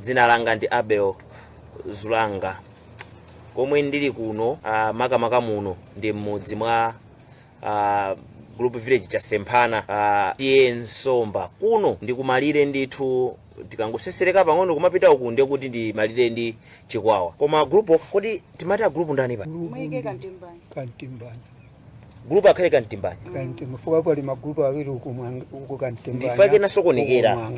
Dzina langa ndi Abel Zulanga. Komwe ndili kuno makamaka muno ndi mmodzi mwa group village cha Semphana tiye Nsomba kuno ndikumalire ndithu tikangosesereka pang'ono kumapita uku ndiye kuti ndi malire ndi Chikwawa. Koma group kodi timati group ndani pa? Mwike Kantimbani. Group akhale Kantimbani. Kantimbani fuka pali magroup awiri uku Kantimbani. Ndifake nasokonekera.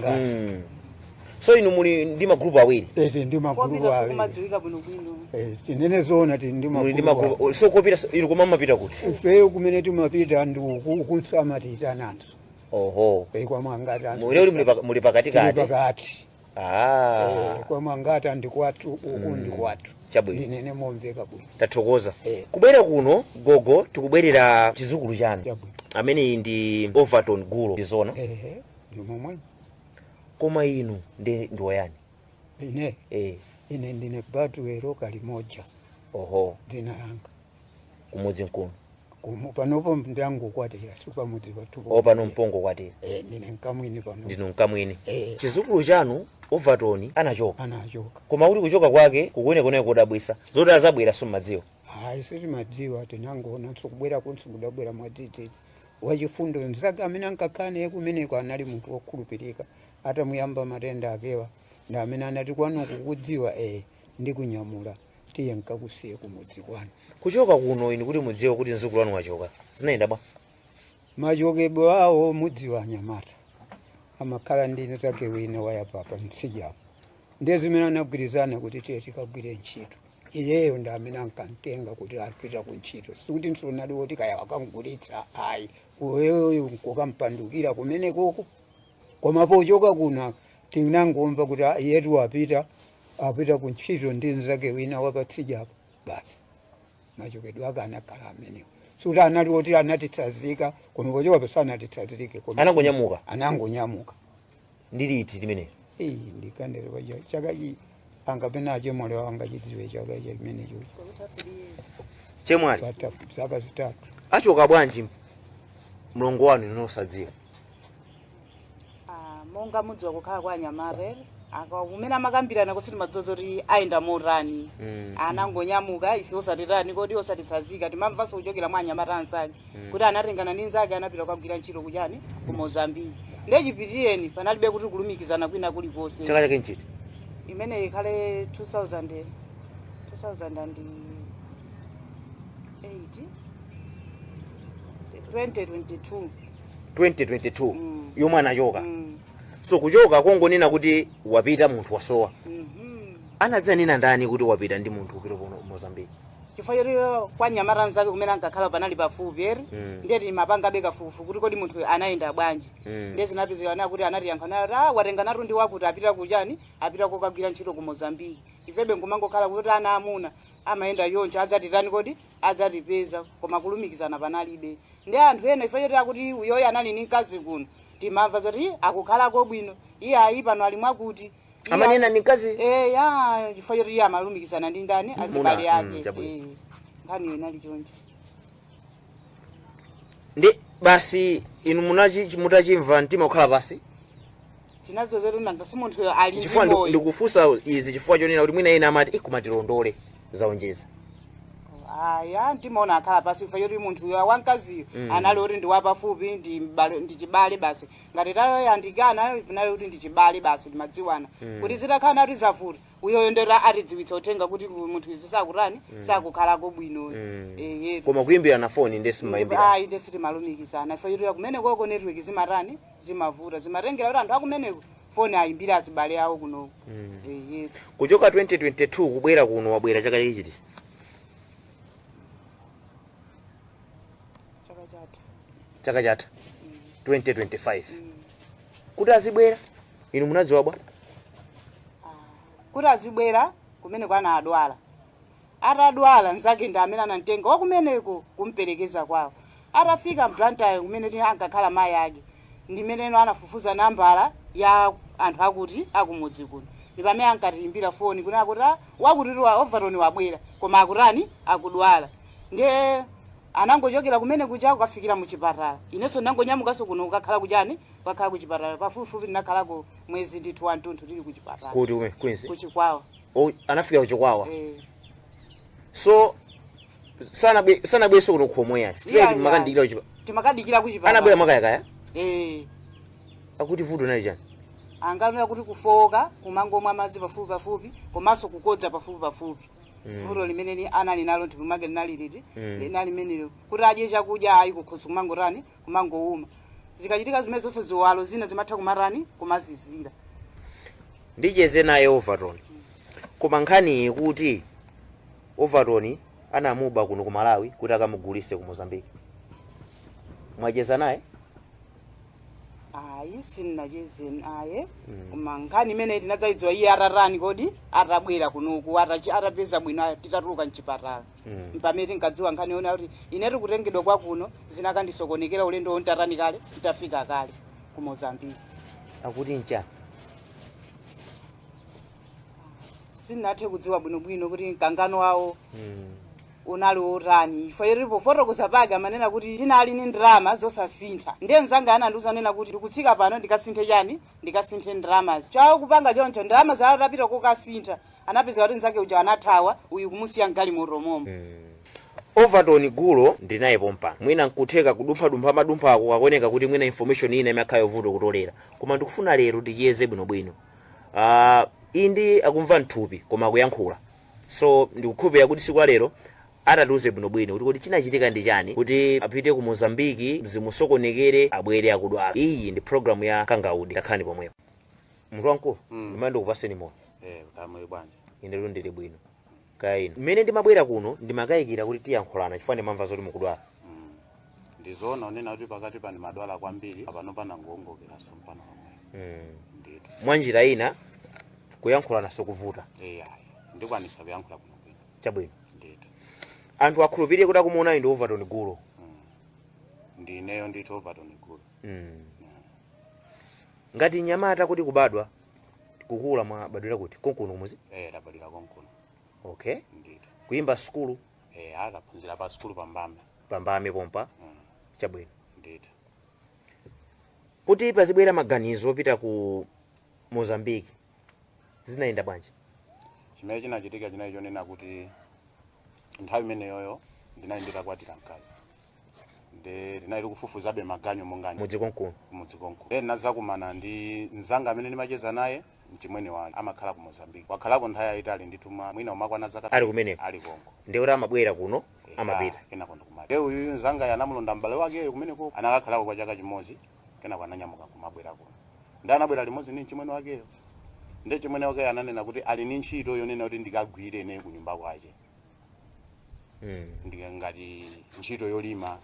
So inu muli ndi magroup awiri? Ndi magroup awiri. Kumadziwika bwinobwino. Tinene zona ndi magroup. So kopita inu koma mapita kuti? Ife kumene timapita ndi kunsamatiza nanso. Oho. Kwa mwangata. Muli pakati kati? Pakati. Kwa mwangata ndi kwatu uku ndi kwatu. Chabwino. Ndinene momveka bwino. Tathokoza. Kubwera kuno gogo tikubwerera chizukulu chanu. Amene ndi Overton Gulo ndizona. Ndimomwe. Koma inu ndi wayani? Ine. Ine ndine Batuwero Kalimoja. Oho. Dzina langa. Kumudzi nkuno. Panopo ndangu kwatira supa mudzi watuko. Opano mpongo kwatira. Ndine nkamwini pano. Ndinu nkamwini. Chizukulu chanu Overton anachoka. Koma uli kuchoka kwake kukwene kone kodabwisa. Zoti azabwera sumadziwa. Sisi madziwa tinangoona kubwera kunsi kudabwera mwatiti. Wachifundo nzake amene ankakane kumene kwa anali munthu wokhulupirika. Ata muyamba matenda akewa nda amene anati kwanu kukudziwa ndi kunyamula tiye nkakusiye kumudzi kwanu. Kuchoka kuno inu kuti mudziwe kuti mzukulu wanu wachoka. Zinaenda bwa? Machokebwe awo mudzi wa Nyamata. Amakhala ndi NZAKE wina waya papa msijapo. Ndiye zimene anagwirizana kuti tiye tikagwire ntchito. Iyeyo nda amene ankantenga kuti apita ku ntchito. Sikuti nsonali woti kaya wakangulitsa ayi. Wewe kukampandukira kumene koko. Koma pochoka kuna tinangomva kuti yetu apita ku ntchito ndi NZAKE wina wapatsijapo basi. Machokedwe akanakhala amenewo. Suti anali woti anatitsazika koma pochoka pesana atitsazike koma anangonyamuka. Ndiliti limene? Ndikandere paja chakachi angapena chemwali wanga chidziwe chakachi chimene chocho. Chemwali? Saka zitatu. Achoka bwanji mlongo wanu inosadziwa? Monga mudzi wakukhala kwa Nyamare kumene amakambirana kusiti madzozo ri aenda morani anangonyamuka ife osatirani kodi osatitsazika timamvaso kuchokera mwa Nyamara ansali kuti anatengana ndi NZAKE anapita kugwira ntchito kuchani ku Mozambique ndechipitiyeni panalibe kuti kulumikizana kwina kulikonse. Chaka chake nchiti imene ikhale 2008 2022 yomwe anachoka. So kuchoka kongonena kuti wapita munthu wasowa. Anadzanena ndani kuti wapita ndi munthu upita kuno Mozambique? Chifukwa kwa Nyamara NZAKE kumene ankakhala panali pafupi ndeti mapanga beka fufu kuti kodi munthu anaenda bwanji. Ndezi napizikana kuti anatiyankhana watenga naru ndi wakuti apita kuchani apita kokagwira ntchito ku Mozambique. Ifebe ngumangokhala kuti ana amuna amaenda yoncho adzatitani kodi adzatipeza koma kulumikizana panalibe. Ndi anthu ena ifeyo kuti uyoyo anali ni mkazi kuno. Timamva zoti akukhalako bwino iye ayi pano ali mwakuti amanena ni mkazi chifukwa choti amalumikizana ndi ndani azibale yake. Nkhani inali choncho. Ndi basi inu mutachimva mtima ukhala basi tinazozera nanga simunthu ali ndi chifukwa moyo. ndikufunsa izi chifukwa chonena kuti mwina ina amati kumatilondole zaonjeza. Ndimaona akhala pasi ifa yoti munthu wankaziyo anali oti ndi wapafupi ndi chibale basi ngati tayo yandikana inali kuti ndi chibale basi timadziwana kuti zitakhala kuti zavuta uyoyo ndera atidziwitsa utenga kuti munthu izi sakurani sakukhalako bwino. Koma kuimbira na phone ndesi maimbira ndesi timalumikizana ifa yoti kumene koko network zimarani zimavuta zimatengera kuti anthu akumeneko phone ayimbira azibale awo kuno. Kuchoka 2022 kubwera kuno wabwera chaka chiti chaka chatha 2025 kuti azibwera inu munadziwa bwa kuti azibwera kumene kwana adwala atadwala NZAKE ndi amene anamtenga wakumeneko kumperekeza kwawo atafika mplantayo kumene ankakhala mayi ake ndimeneno anafufuza nambala ya anthu akuti akumudzi kuno ndi pamene ankatiimbira foni kuti akuti wakutiriwa Overton wabwera koma akutani akudwala. Ndiye anangochokera kumene kuja kukafikira muchipatala. Inenso nangonyamukanso kuno kukakhala kujani kukakhala kuchipatala pafupifupi ndinakhalako mwezi ndithu wa Anthu tili kuchipatala. Kuti ume Quincy Kuchikwawa. Anafika kuchikwawa. So sana bweso kuno khomwe ya straight makandikira kuchipatala. Timakadikira kuchipatala. Anabwera makaya akuti vuto nali chani. Angamira kuti kufoka kumangomwa madzi pafupi komanso kukodza pafupi. Vuto limene anali nalo ndipimake linali liti linali limenelo kuti adye chakudya ayi kukhoza kumangorani kumangouma. Zikachitika zimene zonse ziwalo zina zimatha kumarani kumazizira. Ndicheze naye Overton. Koma nkhani kuti Overton anamuba kuno ku Malawi kuti akamugulise ku Mozambique. Mwacheza naye? Ayi sinacheze naye. Koma nkhani imene tinadzaidziwa iye ararani kodi atabwera kunoku atapeza bwino titatuluka mchipatala. Pamene tinkadziwa nkhani yona kuti ine tikutengedwa kwa kuno zinakandisokonekera ulendo ontarani kale titafika kale ku Mozambique. Akuti ncha sinathe kudziwa bwinobwino kuti mkangano wawo unali otani. Ifo iripo fotokoza pake amanena kuti tinali ni ndrama zosasintha. Ndiye mzanga anandiuza nena kuti ndikutsika pano ndikasinthe chani ndikasinthe ndramazi. Chawo kupanga choncho ndrama zawo tapita kokasintha. Anapeza kuti mnzake uja anathawa uyu kumusiya ngali moromomo. Overton gulo ndinaye pompa. Mwina nkutheka kudumpha madumpha ako kakoneka kuti mwina information ina imakhayo vuto kutolera. Koma ndikufuna lero tiyeze bwinobwino. Indi akumva nthupi koma akuyankhula. So ndikukhupira kuti siku lero atatiuze bwinobwino kuti chinachitika ndi chani kuti apite ku Mozambique zimusokonekere abwere akudwala. Iyi ndi program ya Kangaudi kakhani pomwepo. Mntu wankulu ndimandi kupaseni moyo. Kamwe bwanje. Ine lero ndili bwino. Kaino. Mmene ndimabwera kuno ndimakayikira kuti tiyankhulana chifukwa ndimamva zoti mukudwala. Ndizoona unena kuti pakati pani madwala kwambiri apano pana ngongokera so mpano pomwe. Ndito. Mwanjira ina kuyankhulana sokuvuta. Ndikwanisa kuyankhula kuno bwino. Chabwino. Ndito. Anthu akhulupirire kuti akumuona ndi Overton gulo. Ndineyo ndito Overton gulo. Ngati nyamata kuti kubadwa kukula mwabadwira kuti konkuno muzi? Labadwira konkuno. Okay. Ndito. Kuyimba skulu? Akaphunzira pa skulu pambame. Pambame pompa. Chabwino. Ndito. Kuti pazibwera maganizo opita ku Mozambique. Zinayenda bwanji? Chimene chinachitika chinayi chonena kuti nthawi imene yoyo ndinali nditakwatira mkazi. Ndinali kufufuzabe maganyo mongani. Mudzikonkuno. Mudzikonkuno. Nazakumana ndi mzanga amene ndimacheza naye mchimwene wake amakhala ku Mozambique. Wakhalako nthawi yayitali ndituma mwina umakwana zaka ali kumene. Ali konko. Ndiye amabwera kuno amapita. Kena kondo kumati. Uyu mzanga yanamulonda mbale wake kumene ko anakakhalako kwa chaka chimodzi kena kwananyamuka kumabwera kuno. Ndanabwera limodzi ndi mchimwene wakeyo. Ndiye chimwene wake ananena kuti ali ni ntchito yonena kuti ndikagwire ne kunyumba kwache. Ngati ntchito yolima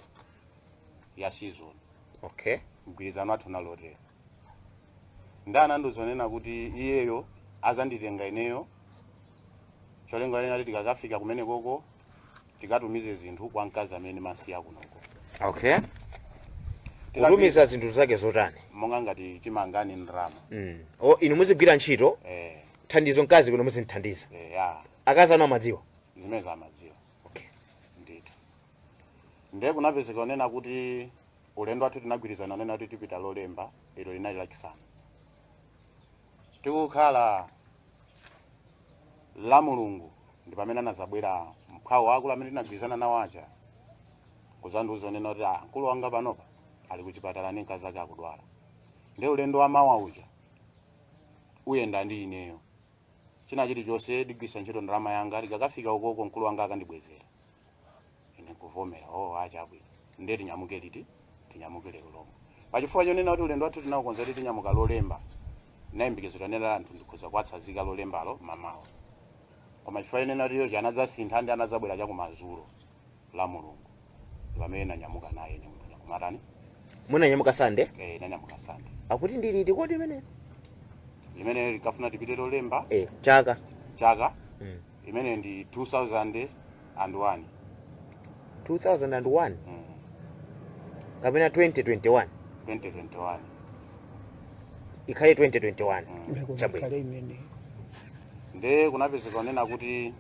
ya season. Okay. Mgwirizano athu nalotera. Ndana ndozonena kuti iyeyo azanditenga ineyo. Cholenga lena kuti tikakafika kumene koko tikatumize zinthu kwa mkazi amene masiya kunoko. Okay. Kutumiza zinthu zake zotani? Monga ngati chimangani ndrama. Inu muzigwira ntchito? Thandizo mkazi kuno muzinthandiza. Akazana amadziwa? Zimene zamadziwa. Okay. Ndito. Ndiye kunapezeka onena kuti ulendo athu tinagwirizana onena kuti tipita lolemba ilo linali lachisanu. Tikukhala la Mulungu ndi pamene anazabwera mphawo akulu amene tinagwirizana nawo aja. Kuzandiuza onena kuti mkulu wanga panopa ali kuchipatala ndi mkazi ake akudwala. Ndiye ulendo wa mawa uja uyenda ndi ineyo. China chilichonse digwisa ntchito ndrama yanga likakafika ukoko mkulu wanga akandibwezera. Ine kuvomera acha abwino. Ndiye tinyamuke liti tinyamuke lero lomwe. Pachifukwa chonena kuti ulendo wathu tinakonza kuti tinyamuka lolemba. Nayembekezera nena anthu ndikhoza kwatsazika lolembalo mamawa. Koma chifukwa chonena kuti yo anadzasintha ndi anadzabwera cha kumadzulo la Mulungu. Pamene nanyamuka naye ine munthu nyakumatani. Mwina nyamuka Sande? Nanyamuka Sande. Akuti ndiliti kodi imene? Imene likafuna tipite lolemba. Chaka. Imene ndi 2001. 2001. Kapena 2021. 2021. Ikhale 2021. Chabwino. Imene. Ndiye kunapezeka onena kuti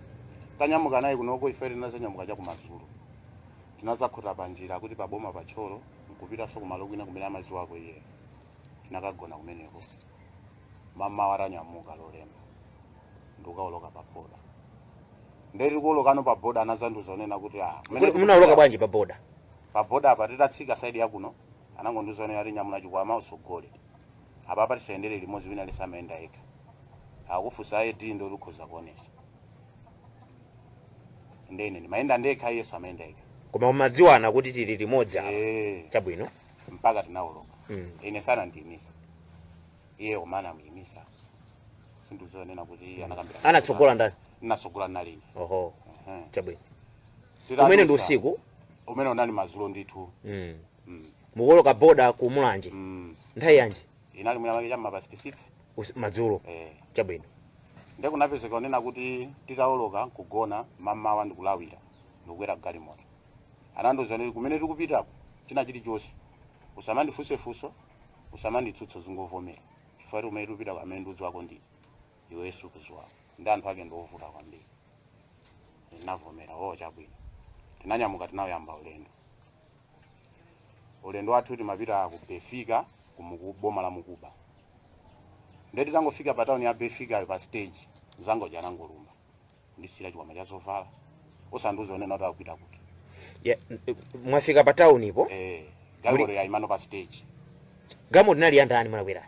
tanyamuka naye kunoko ife tinazanyamuka cha kumadzulo. tinazakhuta panjira kuti paboma pacholo nkupitaso kumalo kwina kumene amazi wako iye tinakagona kumeneko mama waranyamuka lolemba ndikukawoloka pa boda ndeti kuwolokano pa boda anazanduza onena kuti munawoloka bwanji pa boda apa titatsika saidi yakuno anangonduza onena ati nyamula chikwama usogole apa patisayendere limodzi wina lisamayenda yekha akufusa aye dindo likhoza kuonesa ndene ndimayenda ndekha yesu amayenda yekha koma mumadziwana kuti tili limodzi apa chabwino mpaka tinawoloka ine sana ndiyimisa iye komana muyimisa sinduzonena kuti anakambira anatsogola ndani natsogola nalini oho chabwino umene ndi usiku umene unali madzulo ndithu mukuwoloka boda ku mulanje nthawi yanji inali mwina make chamma past 6 madzulo chabwino nde kunapezeka onena kuti titawoloka kugona mamawa ndikulawira ndikukwera galimoto anandoza neti kumene tikupitako china chilichonse usamandifunsefunso usamanditsutsa zingovomera chifukwa ti kumene tikupitako amene ndi udzi wako ndine iwe yesu kuzi wako ndi anthu ake ndiovuta kwambiri ndinavomera chabwino tinanyamuka tinayamba ulendo wathu timapita ku Befika boma la Mukuba ndeti tangofika pa town ya Befika pa stage zangoja nangolumba ndisira chikwama cha zovala usanduza onena kuti akupita kuti mwafika pa town ipo galimoto ya imano pa stage galimoto inali yandani mwanakwera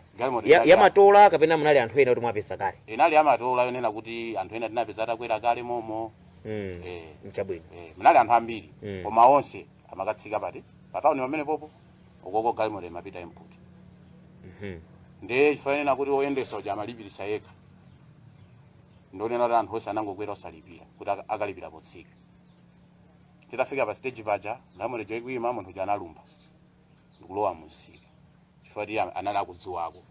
yamatola kapena munali anthu ena kuti mwapeza kale inali yamatola yonena kuti anthu ena tinapeza atakwera kale momo chabwino munali anthu ambiri koma onse amakatsika pati pa town pamene popo ukoko galimoto imapita input nde chifanena kuti oyendesa uja amalipirisa yekha ndonena kuti anthu onse anangokwera osalipira kuti akalipira potsika titafika pa stage paja galimoto joyikuima munthu uja analumba ndikulowa mumsika chifukwa ti anali akudziwako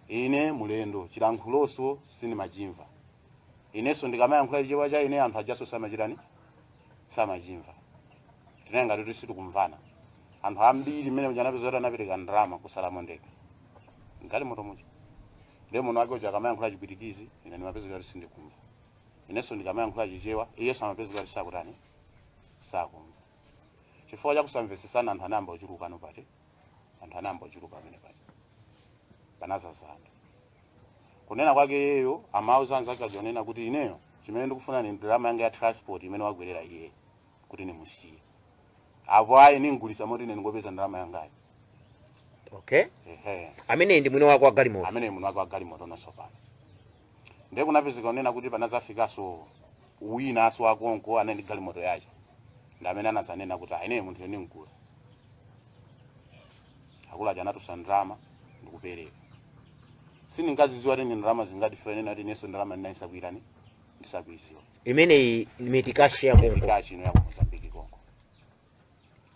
ine mulendo chilankhuloso sinimachimva inenso ndikamayankhula chichewa cha ine anthu ajaso samachitani samachimva tinenga kuti situkumvana anthu ambiri mmene uja anapeza kuti anapereka ndalama kusalamo ndeka galimoto muja nde muno wake uja akamayankhula chipwitikizi ine ndimapeza kuti sindikumva inenso ndikamayankhula chichewa iyenso amapeza kuti sakutani sakumva chifukwa chakusamvesesana anthu anayamba ochuluka pati anthu anayamba ochuluka pamene pati panazazana kunena kwake yeyo amauza anzake ajonena kuti ineyo chimene ndikufuna ni ndalama yanga ya transport imene wagwerera iye kuti nimusiye apo ayi ningulisa moti ine ngopeza ndalama yangayo amene ndi mwini wako wa galimoto amene mwini wako wa galimoto nasopana nde kunapezeka onena kuti panazafikaso wina aso wakonko anene galimoto yacha ndamene anazanena kuti ine munthu yoni ngula akula jana tusandrama ndikupereka siningaziziwa tini ndalama zingati fenena kuti neso ndalama ndinayisakwirani ndisakwiziwa imene mitikashi ya konko mitikashi ino ya ku Mozambique konko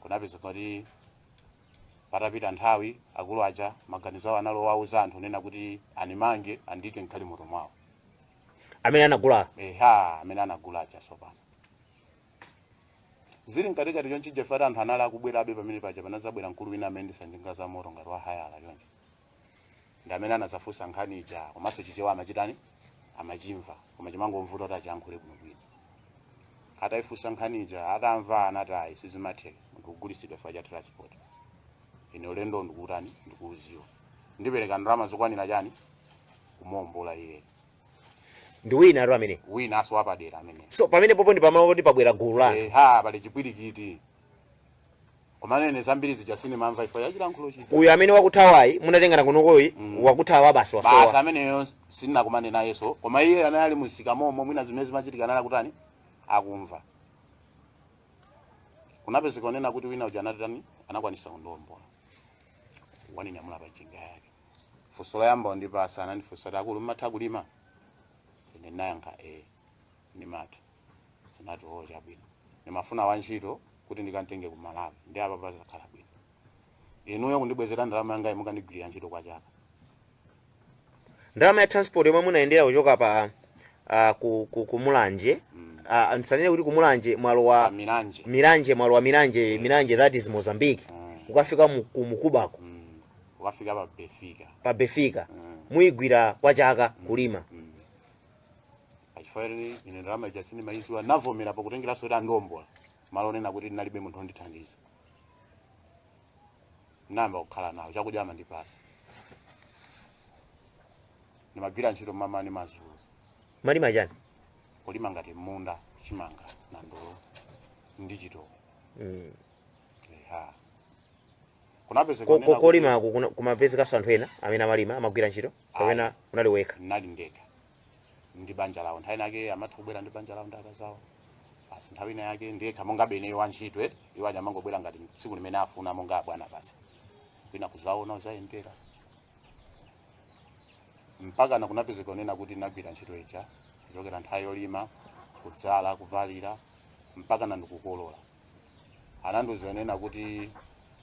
kunapezeka kuti patapita nthawi akulu aja maganizo awo analo wauza anthu nena kuti animange andike mgalimoto mwawo amene anagula amene anagula aja sopano zili mkatikati chonchi jefata anthu anali akubwera abe pamene paja panazabwera mkulu wina amene ndisanjinga za moto ngati wahayala chonchi ndi amene anazafunsa nkhani ija komanso chichewa amachitani amachimva koma chimangomvuta kuti achiyankhule bwinobwino ataifunsa nkhani ija atamva anati ayi sizimatheka ndikugulisidwa chifukwa cha transport ine ulendo ndikutani ndikuuziwa ndipereka ndalama zokwanira chani kumombola iye ndi wina atu amene wina aso wapadera amene so pamene popo ndi pamalo kuti pabwera gulu la pali chipwirikiti komanene zambiri zija sinimamva ifo yachilankhulo chita uyu amene wakuthawayi munatengana kunokoyi wakuthawa basi wasowa basi ameneyo sinakumane nayeso koma iye anali musika momo mwina zimene zimachitika anali kutani akumva kunapezeka onena kuti wina uja anatani anakwanisa kundombola waninyamula pajinga yake funso loyamba ndipasa anandifunsa kuti akulu mmatha kulima ine nayankha nimati anati chabwino nimafuna wantchito kuti ndikantenge ku Malawi ndi apa pazakhala bwino inuyo kundibwezera ndalama yanga imukandigwirira ntchito kwa chaka ndalama ya transport yomwe munayendera kuchoka pa ku Mulanje nsanene kuti ku Mulanje mwalo wa Miranje mwalo wa Miranje that is Mozambique ukafika ku Mukubako ukafika pa Befika muyigwira kwa chaka kulima achifayiri ine ndalama ija sinimayiziwa navomera pakutengera soda ndombola malo onena kuti ndinalibe munthu ondithandiza namba kukhala nawo chakudya amandipasa ndimagwira ntchito mamani mazulu malima chani kulima ngati munda chimanga na ndolo ndi chitoko kunapezeka kolima kumapezeka anthu ena amene amalima amagwira ntchito kapena unali wekha? nali ndekha ndi banja lawo nthawi nake amatha kubwera ndi banja lawo ndi akazawo basi nthawi ina yake ndekha monga bene wantchito iwo aja amangobwera ngati tsiku limene afuna monga abwana basi kwina kuzaona uzayendera mpaka na kunapezeka onena kuti nagwira ntchito ija kuchokera nthawi yolima kudzala kuvalira mpaka na ndikukolola anandizonena kuti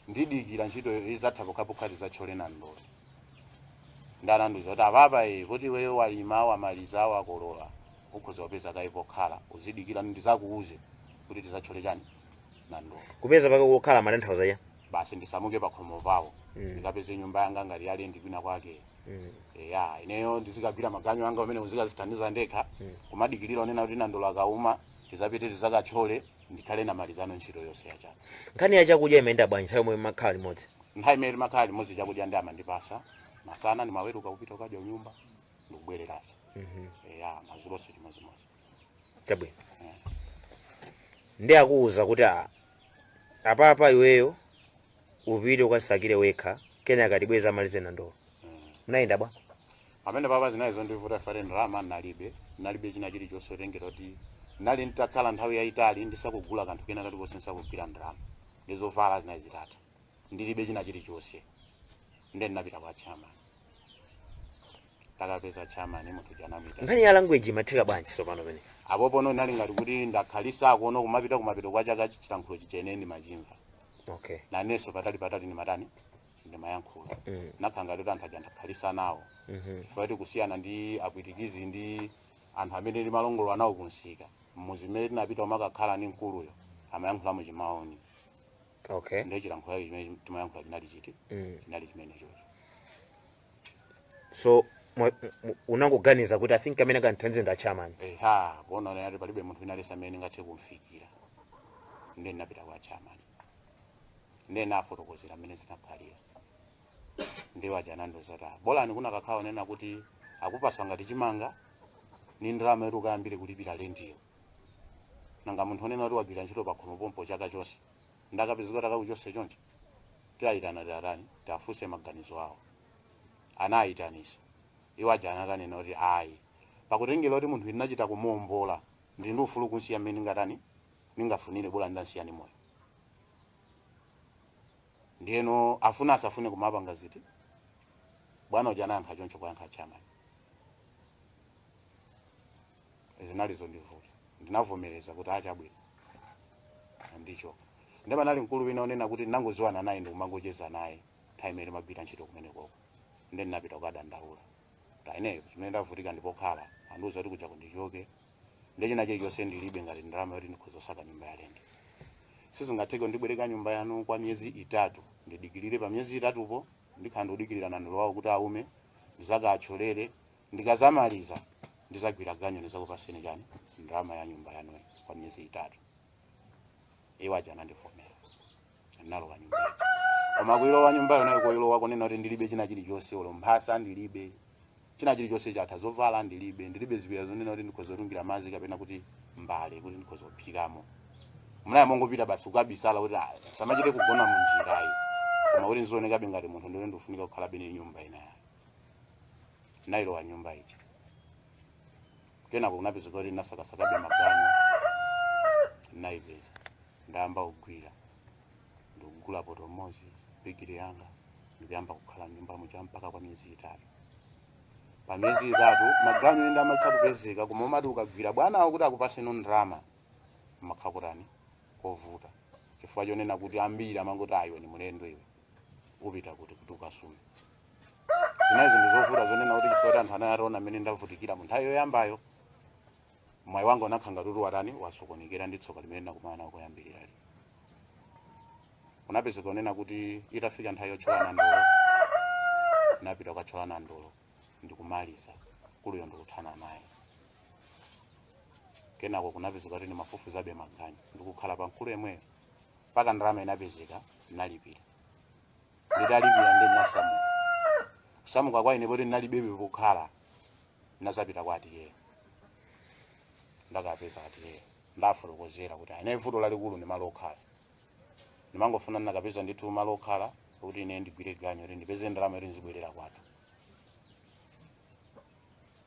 ndidikira ntchito izatha pokhapokha tizacholena ndolo ndanandiza kuti apapa kuti wewe walima wamaliza wakolola ukhoza kupeza kayi pokhala uzidikira ndizakuuze kuti tizacholera chani na ndolo kupeza pake kokhala matanthauza ya basi ndisamuke pakhomo pawo ndikapeze nyumba yanga ngati yali ndikwina kwake ya ineyo ndizikagwira maganyo anga amene uzikazithandiza ndekha kumadikirira onena kuti na ndolo akauma tizapite tizakachole ndikhale na malizano ntchito yonse ya chaka. Nkhani ya chakudya imayenda bwanji nthawi yomwe makhala limodzi? Nthawi imene makhala limodzi chakudya ndi amandipasa masana ndimaweruka kupita ukadya unyumba ndikubwereranso ya mazulonso chimozimozi chabwino ndi akuwuza kuti apapa iweyo upite ukasakire wekha kenaka tibweza malize na ndolo munayenda bwa pamene papa zinayizo ndivuta fare ndalama nalibe china chilichonse otengera kuti nali nditakhala nthawi yayitali ndisakugula kanthu kena kati konse ndisakugwira ndalama ndizovala zinayi zitata ndilibe china chilichonse ndi ndinapita kwa chairman takapeza chairman munthu janamita. Nkhani ya language imatheka bwanji sopano pene apo pono nali ngati kuti ndakhalisa kuno kumapita kwa chaka chitankhulo chicheneni machimva okay naneso patali ni matani ndimayankhula nakhanga kuti anthu aja ndakhalisa nawo chifukwa kuti kusiyana ndi apwitikizi ndi anthu amene ndi malongolo anawo kunsika mmuzi mmene tinapita umakakhala ni mkuluyo amayankhula mu chimaoni okay ndi chilankhulo chimene timayankhula chinali chiti chinali chimene chocho so unangoganiza kuti I think amene kanthandize nda chairman pona nali palibe munthu wina alesa amene ngathe kumfikira ndi ndinapita kwa chairman ndi nafotokozera amene zinakhalira ndi waja nandozota bolani kuna kakhawa nena kuti akupasa ngati chimanga ni ndalama yetu Ambiri kulipira lendiyo nanga munthu onena kuti wagwira ntchito pakhomo pompo chaka chonse ndakapezeka takakuchonse choncho tiyayitana tarani tafuse maganizo awo anayitanisa iwo aja anakanena kuti ayi pakutengera kuti munthu ndinachita kumuombola ndi ufulu kunsiya mmene ngatani ningafunire bola ndansiyani moyo ndiyeno afuna asafune kumapanga ziti bwana uja anayankha choncho kuyankha chairman zinalizo ndivuta ndinavomereza kuti achabwino ndicho ndeba nali mkulu wina onena kuti nangoziwana naye ndikumangocheza naye nthawi imene magwira ntchito kumene koko ndi ndinapita kukadandaula kuti ineyo chimene ndavutika ndipokhala andiuza kuti kuja kundichoke ndi china chilichonse ndilibe ngati ndalama yoti ndikhozosaka nyumba ya lende sizingatheke ndibwereka nyumba yanu kwa miyezi 3 ndidikirire pa miyezi 3po ndikhala ndikudikirira na ndolo wawo kuti aume ndizakacholere ndikazamaliza ndizagwira ganyo ndizakupaseni chani ndalama ya nyumba yanu kwa miyezi 3 iwo aja anandivomera ndinalowa nyumba koma kuilowa nyumba yonayo koilowa konena kuti ndilibe china chilichonse olo mphasa ndilibe china chilichonse chatha zovala ndilibe ziwira zonena kuti ndikhoza kutungira madzi kapena kuti mbale kuti ndikhoza kuphikamo munaye mongopita basi ukabisala kuti samachite kugona munjirayi koma kuti nzionekabe ngati munthu ndiye ndifunika kukhala bene nyumba inayo nailowa nyumba iji kenako kunapezeka kuti nasakasakabe maganyo naipeza ndayamba kugwira ndikugula potomozi bigiri yanga ndikuyamba kukhala nyumba muja mpaka kwa miyezi 3 pa miyezi 3 maganyo enda amatha kupezeka koma umati ukagwira bwanawo kuti akupase ndalama makhakurani kovuta chifukwa chonena kuti Ambiri amangoti ayiwe ni mulendo iwe upita kuti ukasume zinayi zinthu zovuta zonena kuti chifukwa kuti anthu anaona amene ndavutikira mu nthawi yoyambayo mwayi wanga unakhanga kuti watani wasokonekera ndi tsoka limene nakumana nawo koyambirira unapezeka onena kuti itafika nthawi yotcholana ndolo napita kukatcholana ndolo ndikumaliza kuluyo ndikuthana naye kenako kunapezeka kuti ndimafufuzabe maganyu ndikukhala pa mkulu yemweyo mpaka ndalama inapezeka ndinalipira nditalipira ndi ndinasamuka kusamuka kwa ine poti ndinalibebe pokhala ndinazapita kwa atiye ndakapeza atiye ndafotokozera kuti ine vuto lalikulu ndi malo okhala ndimangofuna ndinakapeza ndithu malo okhala kuti ine ndigwire ganyu kuti ndipeze ndalama kuti nzibwerera kwathu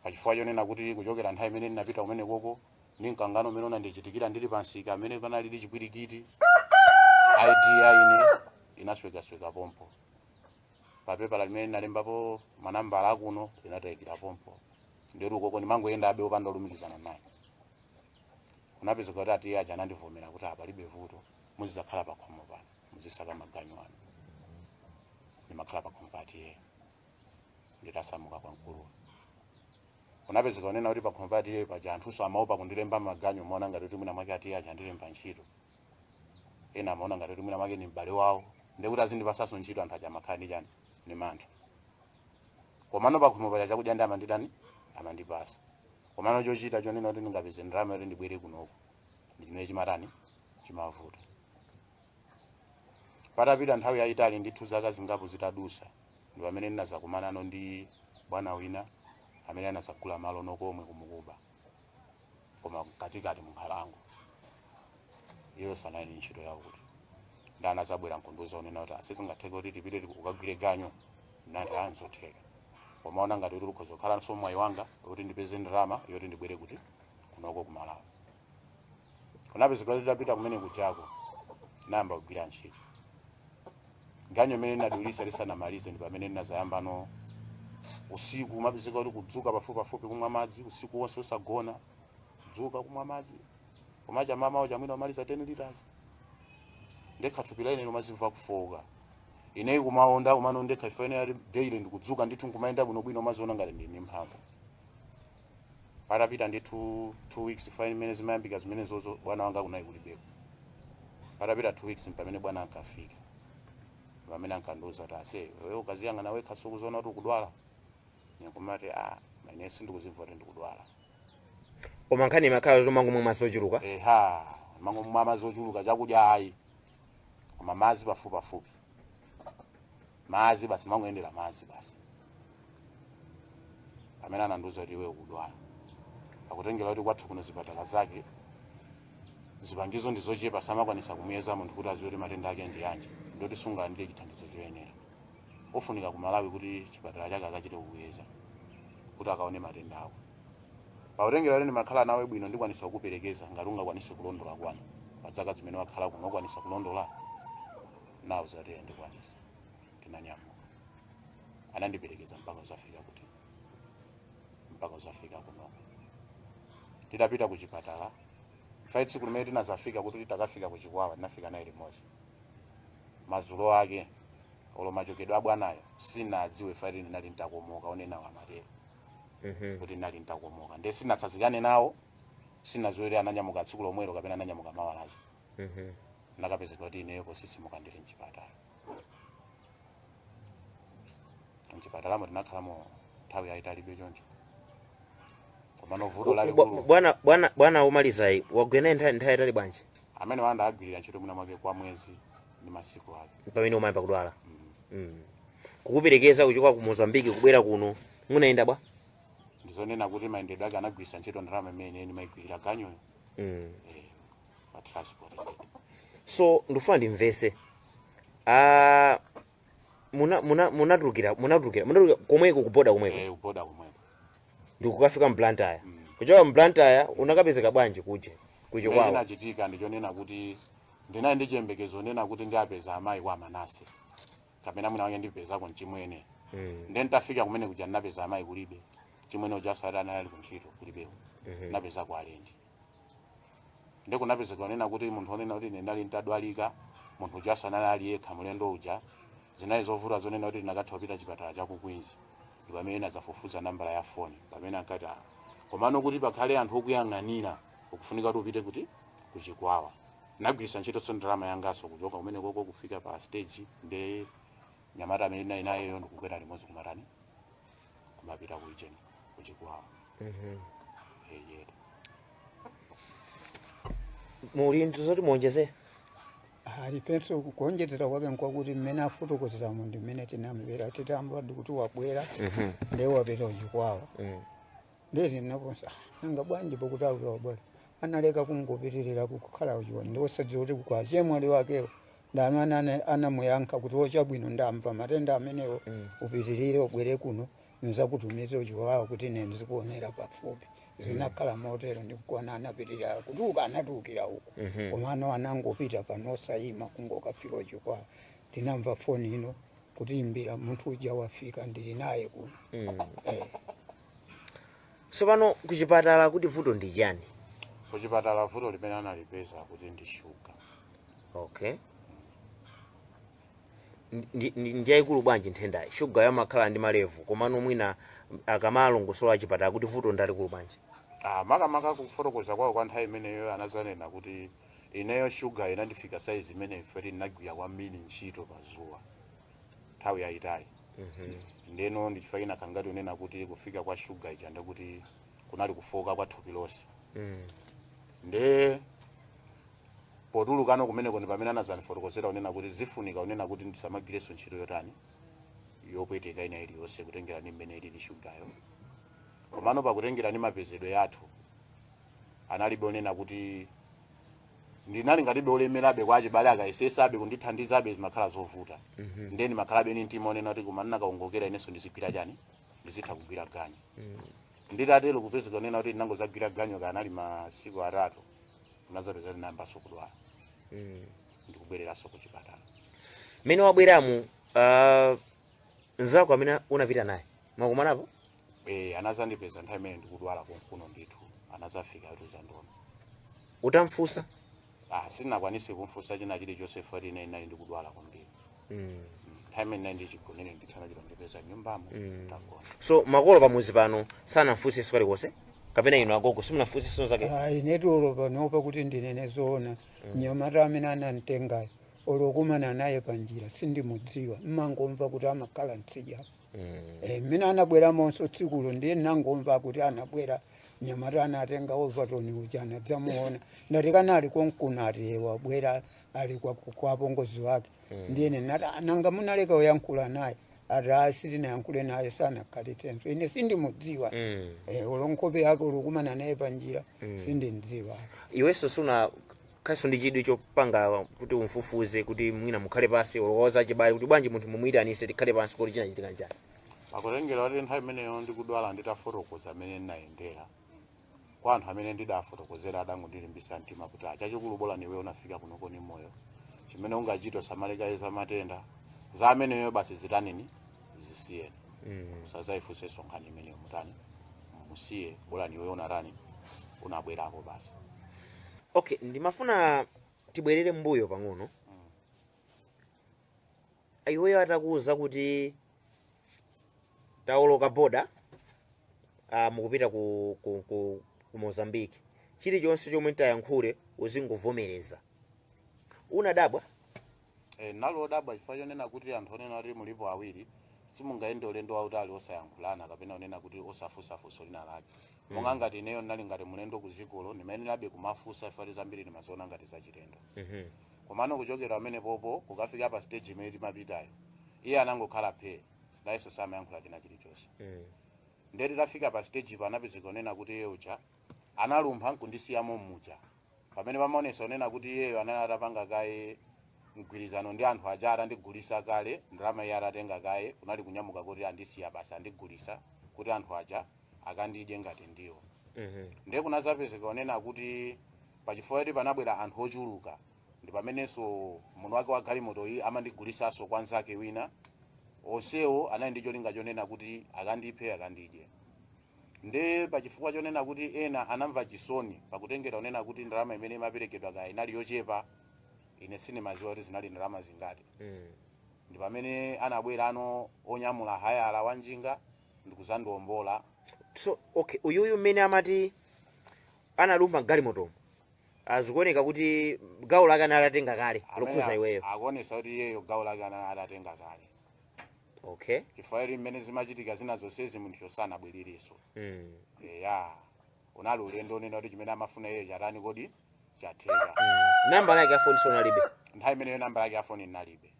pachifukwa chonena kuti kuchokera nthawi imene ndinapita kumene koko ndi mkangano umene unandichitikira ndili pansika amene panali ndi chipwirikiti IDI ine inaswekasweka pompo papepala limene nalembapo manambala akuno inatayikira pompo ndero koko ndimangoyenda abe opanda olumikizana naye kunapezeka kuti atiye aja anandivomera kuti apalibe vuto muzizakhala pa khomo pano muzisaka maganyu anu ndimakhala pa khomo pa atiye nditasamuka kwa mkulu kunapezeka unena kuti pa khomo pa atiye paja anthuso amaopa kundilemba maganyu maona ngati kuti mwina mwake atiye aja ndilemba ntchito ena amaona ngati kuti mwina mwake ni m'bale wawo ndekuti azindipasaso ntchito anthu aja amakhala ndi chani ni mantha komano pa khomo paja chakudya ndi amanditani amandipasa komano chochita chonena kuti ndingapeze ndalama kuti ndibwere kunoko ndi chimene chimatani chimavuta patapita nthawi yayitali ndithu zaka zingapo zitadusa ndi pamene ndinazakumanano ndi bwana wina amene anazagula malo nokomwe kumukuba koma katikati munkhalango iyo sanali ntchito yawo kuti ndanazabwera nkunduza unena kuti asizingatheke kuti tipite ukagwire ganyo nati anzotheka komaona ngati kuti ukhoza kukhala nso mwayi wanga kuti ndipeze ndalama yoti ndibwere kuti kunoko ku Malawi kunapezeka kuti tapita kumene kuchako nayamba kugwira ntchito ganyo imene ndinadulisa lisanamalize ndi pamene ndinazayambano usiku mapezeka kuti kudzuka pafupi kumwa madzi usiku wonse usagona kudzuka kumwa madzi komacha mama oja mwina wamaliza 10 liters ndekha thupi la ine nomazimva kufoka ineyi kumaonda umano ndekha ifene yali daily ndikudzuka ndithu nkumayenda bwinobwino maziona ngati ndini mphamvu patapita ndithu 2 weeks fine imene zimayambika zimene zozo bwana wanga kunayi kulibeko patapita 2 weeks mpamene bwana ankafika pamene ankanduza kuti ase wewe ukaziyanga nawe khasuku zona kuti ukudwala nikumati maine sindikuzimva kuti ndikudwala koma nkhani makhala zomango mwa masochuluka mango mwa masochuluka chakudya ayi koma mazi pafupi mazi basi mangoyendera mazi basi pamene ananduza kuti iwe ukudwala akutengera kuti kwathu kuno zipatala zake zipangizo ndizochepa samakwanisa kumuyeza munthu kuti aziwe kuti matenda ake ndi yanji ndoti sunga ndiye chithandizo choyenera ofunika ku Malawi kuti chipatala chake akachite kuyeza kuti akaone matenda ako pautengera kuti ndimakhala nawe bwino ndikwanisa kukuperekeza ngati ungakwanise kulondola kwanu padzaka zimene wakhala kuno ukwanisa kulondola nawo zati ndikwanisa tinanyamuka anandiperekeza mpaka uzafika kuno tidapita ku chipatala fight tsiku limene tinazafika kuti titakafika ku Chikwawa tinafika naye limodzi mazulo ake olo machokedwe abwanayo sinadziwe fight ndinali ntakomoka onena wamatero kuti ndinali ntakomoka ndi sinatsazikane nawo sinaziwere ananyamuka tsiku lomwelo kapena ananyamuka mawalazo nakapezeka kuti ineyo sisimuka ndili mchipatala mchipatalamo tinakhalamo nthawi yayitalibe choncho komano vuto lalikulu bwana umalizayi wagwena nthawi yayitali bwanji amene wanda agwirira ntchito mwina mwake kwa mwezi ndi masiku ake pamene umayamba kudwala kukuperekeza kuchoka ku Mozambique kubwera kuno munayenda bwa ndizonena kuti mayendedwe ake anagwisa ntchito ndalama imene ndimayigwirira ganyoyo pa transport so ndifuna ndimvese munatulukira komweko kuboda komweko kuboda komweko ndikukafika mplantaya kuchoka mplantaya unakapezeka bwanji kuje kuchokwawo inachitika ndichonena kuti ndinaye ndi chiyembekezo nena kuti ndiapeza amayi kwa Manase kapena mwina wake ndipezako mchimwene ndi ntafika kumene kuja ndinapeza amayi kulibe chimwene ujasati anali kuntchito kulibewo napeza kwa alenji ndi kunapezeka nena kuti munthu onena kuti ine ndali ntadwalika munthu ujasa anali yekha mulendo uja zinayi zovuta zonena kuti ndinakatha kupita chipatala cha ku Queens ndi pamene azafufuza nambala ya phone pamene ankati komano kuti pakhale anthu okuyang'anira ukufunika kuti upite kuti ku Chikwawa nagwisa ntchito ndalama yangaso kuchoka kumene koko kufika pa stage ndi nyamata amene nayo ndikukwera limodzi kumatani kumapita ku Chikwawa muli ndizoti muonjeze alipenso kuonjezera kwake nkwakuti mmene afotokozeramo ndi mmene tinamvera titamba kuti wabwera ndiye wapita uchikwawa ndeti naponsa nanga bwanji pakuti wabwera analeka kungopitirira kukhala uchiwa ndiosadziwa kuti kwachemwali wakewo ndamene anamuyankha kuti wochabwino ndamva matenda amenewo upitirire ubwere kuno nzakutumiza uchiwawa kuti ine ndizikuonera pafupi zinakhala motero ndikuona anapitirira kuti ukanatukira uko komano anangopita panosayima kungokafika uchikwawa tinamva foni ino kuti imbira munthu uja wafika ndili naye kuno tsopano kuchipatala kuti vuto ndi chani kuchipatala vuto limene analipeza kuti ndi shuga okay ndi yayikulu bwanji nthendayi shuga yamakhala ndi malevu komano mwina akamalongosola achipatala kuti vuto ndalikulu bwanji makamaka kufotokoza kwawo kwa nthawi imeneyo anazanena kuti ineyo shuga inandifika saizi imene ife ndinagwira kwambiri ntchito pazuwa nthawi yayitali ndeno ndichifukwa ina kangati unena kuti kufika kwa shuga ija ndekuti kunali kufoka kwa thupi lonse nde potulukano kumeneko ndi pamene anazandifotokozera unena kuti zifunika unena kuti ndisamagwireso ntchito yotani yopweteka ina iliyonse kutengera ni mmene ilili shugayo komano pakutengera ni mapezedwe yathu analibe unena kuti ndinali ngatibe ulemerabe kwa achibale akayesesabe kundithandizabe zimakhala zovuta ndeni makhalabe ni mtima unena kuti kumanena kaongokera inenso ndizigwira chani ndizitha kugwira ganyo nditatero kupezeka unena kuti ndinangozagwira ganyo kanali masiku 3 unazapeza ndinayambanso kudwala ndikubwereranso kuchipatala mmene wabweramu nzako amene unapita naye mwakumanapo anazandipeza nthawi imene ndikudwala kuno ndithu anazafika atuzandona utamfunsa sinnakwanise kumfunsa china chilichonse foti ine inali ndikudwala kwambiri nthawi imene nali ndichigonere ndithana chilondepeza nyumbamo tagona so makolo pamuzi pano sanamfunse sikalikonse kapena ino agogo simunafunse sono zake inetolo panopa kuti ndinene zoona mnyamata amene anantengayo olokumana naye panjira sindimudziwa mmangomva kuti amakhala mtsijapo mmene anabweramonso tsikulo ndiye nangomva kuti anabwera mnyamata anatenga overtoni uja anadzamuona ndati kanali konkunati wabwera ali kwa pongozi wake ndiye nati nanga munaleka uyankhula naye ati sitinayankhule naye sanakhalitenso ine sindimudziwa olonkope yake olokumana naye panjira sindimdziwa iwenso suna khaso ndi chidwi chopanga kuti umfufuze kuti mwina mukhale pansi olowoza achibale kuti bwanji munthu mumuyitanise tikhale pansi kuti chinachitika njani pakutengera kuti nthawi imeneyo ndikudwala nditafotokoza amene ndinayendera kwa anthu amene ndidafotokozera adangondilimbisa mtima kuti chachikulu bola niwe unafika kunoko ni moyo chimene ungachita samalekeza matenda za ameneyo basi zitanini zisiyeni usazayifunsenso nkhani imeneyo mutani musiye bola niwe unarani unabwerako basi okay ndimafuna tibwerere mbuyo pang'ono iweyo atakuwuza kuti taoloka boda mukupita ku Mozambique chilichonse chomwe tayankhule uzingovomereza unadabwa nalodabwa chifukwa chonena kuti anthu onena kuti mulipo awiri simungayende ulendo wautali osayankhulana kapena onena kuti osafusafuso lina lake monga ngati ineyo ndinali ngati mulendo kuzikolo ndimayenerabe kumafusa ifati zambiri ndimaziona ngati zachilendo komano kuchokera amene popo kukafika pa stage imene timapitayo iye anangokhala phe nayenso samayankhula china chilichonse ndeti tafika pa stage panapezeka onena kuti iye uja analumpha nkundisiyamo mmuja pamene pamaonesa onena kuti iyeyo anali atapanga kaye mgwirizano ndi anthu aja atandigulisa kale ndalama iye atatenga kaye kunali kunyamuka kuti andisiya basi andigulisa kuti anthu aja akandidye ngati ndiwo ndiye kunazapezeka onena kuti pachifukwa kuti panabwera anthu ochuluka ndi pamenenso munthu wake wa galimoto iyi amandigulisanso kwa nzake wina onsewo anali ndi cholinga chonena kuti akandiphe akandidye nde pachifukwa chonena kuti ena anamva chisoni pakutengera onena kuti ndalama imene imaperekedwa kaya inali yochepa ine sinimaziwa kuti zinali ndalama zingati ndi pamene anabwera ano onyamula hayala wanjinga ndikuzandiwombola so okay uyuyu mmene amati analumpha galimoto azikuoneka kuti gawo lake analatenga kale lokhuza iweyo akuonesa kuti iyeyo gawo lake analatenga kale okay chifukwa ili mmene zimachitika zina zonsezi munthu chosanabwerireso unali ulendo onena kuti chimene amafuna iye chatani kodi chatheka. Namba yake ya phone sonalibe. Nthawi imeneyo namba yake ya phone inalibe.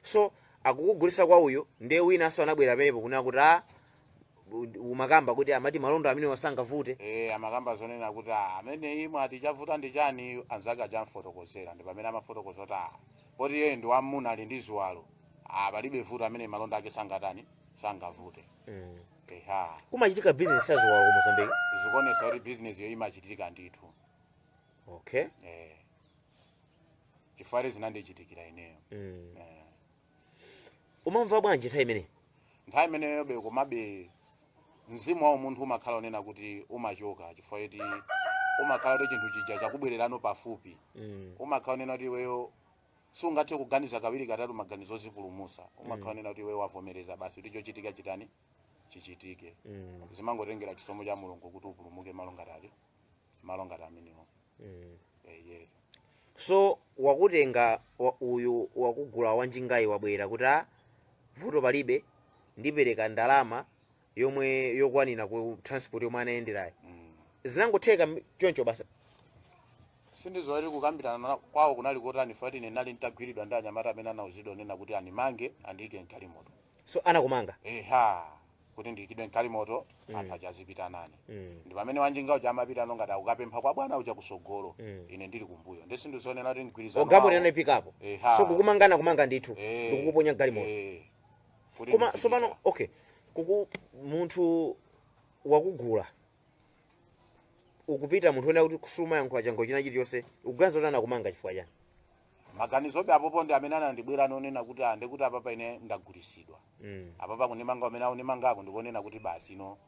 So akukugulisa kwa uyo ndiye wina so anabwera penepo kunena kuti umakamba kuti amati malondo amene wasangavute. Amakamba zonena kuti amene imwe atichavuta ndi chani anzake ajamfotokozera ndi pamene amafotokoza kuti poti yeye ndi wamuna ali ndi ziwalo palibe vuto amene malondo ake sangavute. Kumachitika business ya ziwalo ku Mozambique. Zikuonesa kuti business yo imachitika ndithu. Okay. Chifukwa zinandichitikira ineyo. Umamva bwanji nthawi imeneyo? Nthawi imeneyo be komabe mzimu wa munthu umakhala unena kuti umachoka chifukwa kuti umakhala kuti chinthu chija chakubwererano pafupi. Umakhala unena kuti iweyo sungathe kuganiza kawiri katatu maganizo zipulumusa. Umakhala unena kuti iweyo wavomereza basi kuti chochitika chitani chichitike. Zimangotengera chisomo cha Mulungu kuti upulumuke malonga amenewo. So wakutenga uyu wakugula wanjingayi wabwera kuti vuto palibe ndipereka ndalama yomwe yokwanira ku transport yomwe anayenderayo. Zinangotheka choncho basa. Sindizoti kukambirana kwawo kunali kotani fati ine nali ntagwiridwa ndi anyamata amene anauzidwa nena kuti animange andiyike mkalimoto. So anakumanga? Kuti ndiyikidwe mkalimoto anthu achazipita nani. Ndi pamene wanjingawo chamapita ngati akukapempha kwa bwana uja kusogolo ine ndili kumbuyo. Ndi sindizonena kuti mgwirizano. Ogambo nene pick up. So kukumangana kumanga ndithu. Ndikukuponya galimoto. Koma so pano okay. Munthu wakugula ukupita munthu wena kuti kusuma yankho achango china chiliyonse ukuganiza kuti anakumanga chifukwa chani? Maganizo obe apopo ndi amene anandibwera nonena kuti ndikuti apapa ine ndagulisidwa. Apapa kunimanga amene aunimangako ndikonena kuti basi ino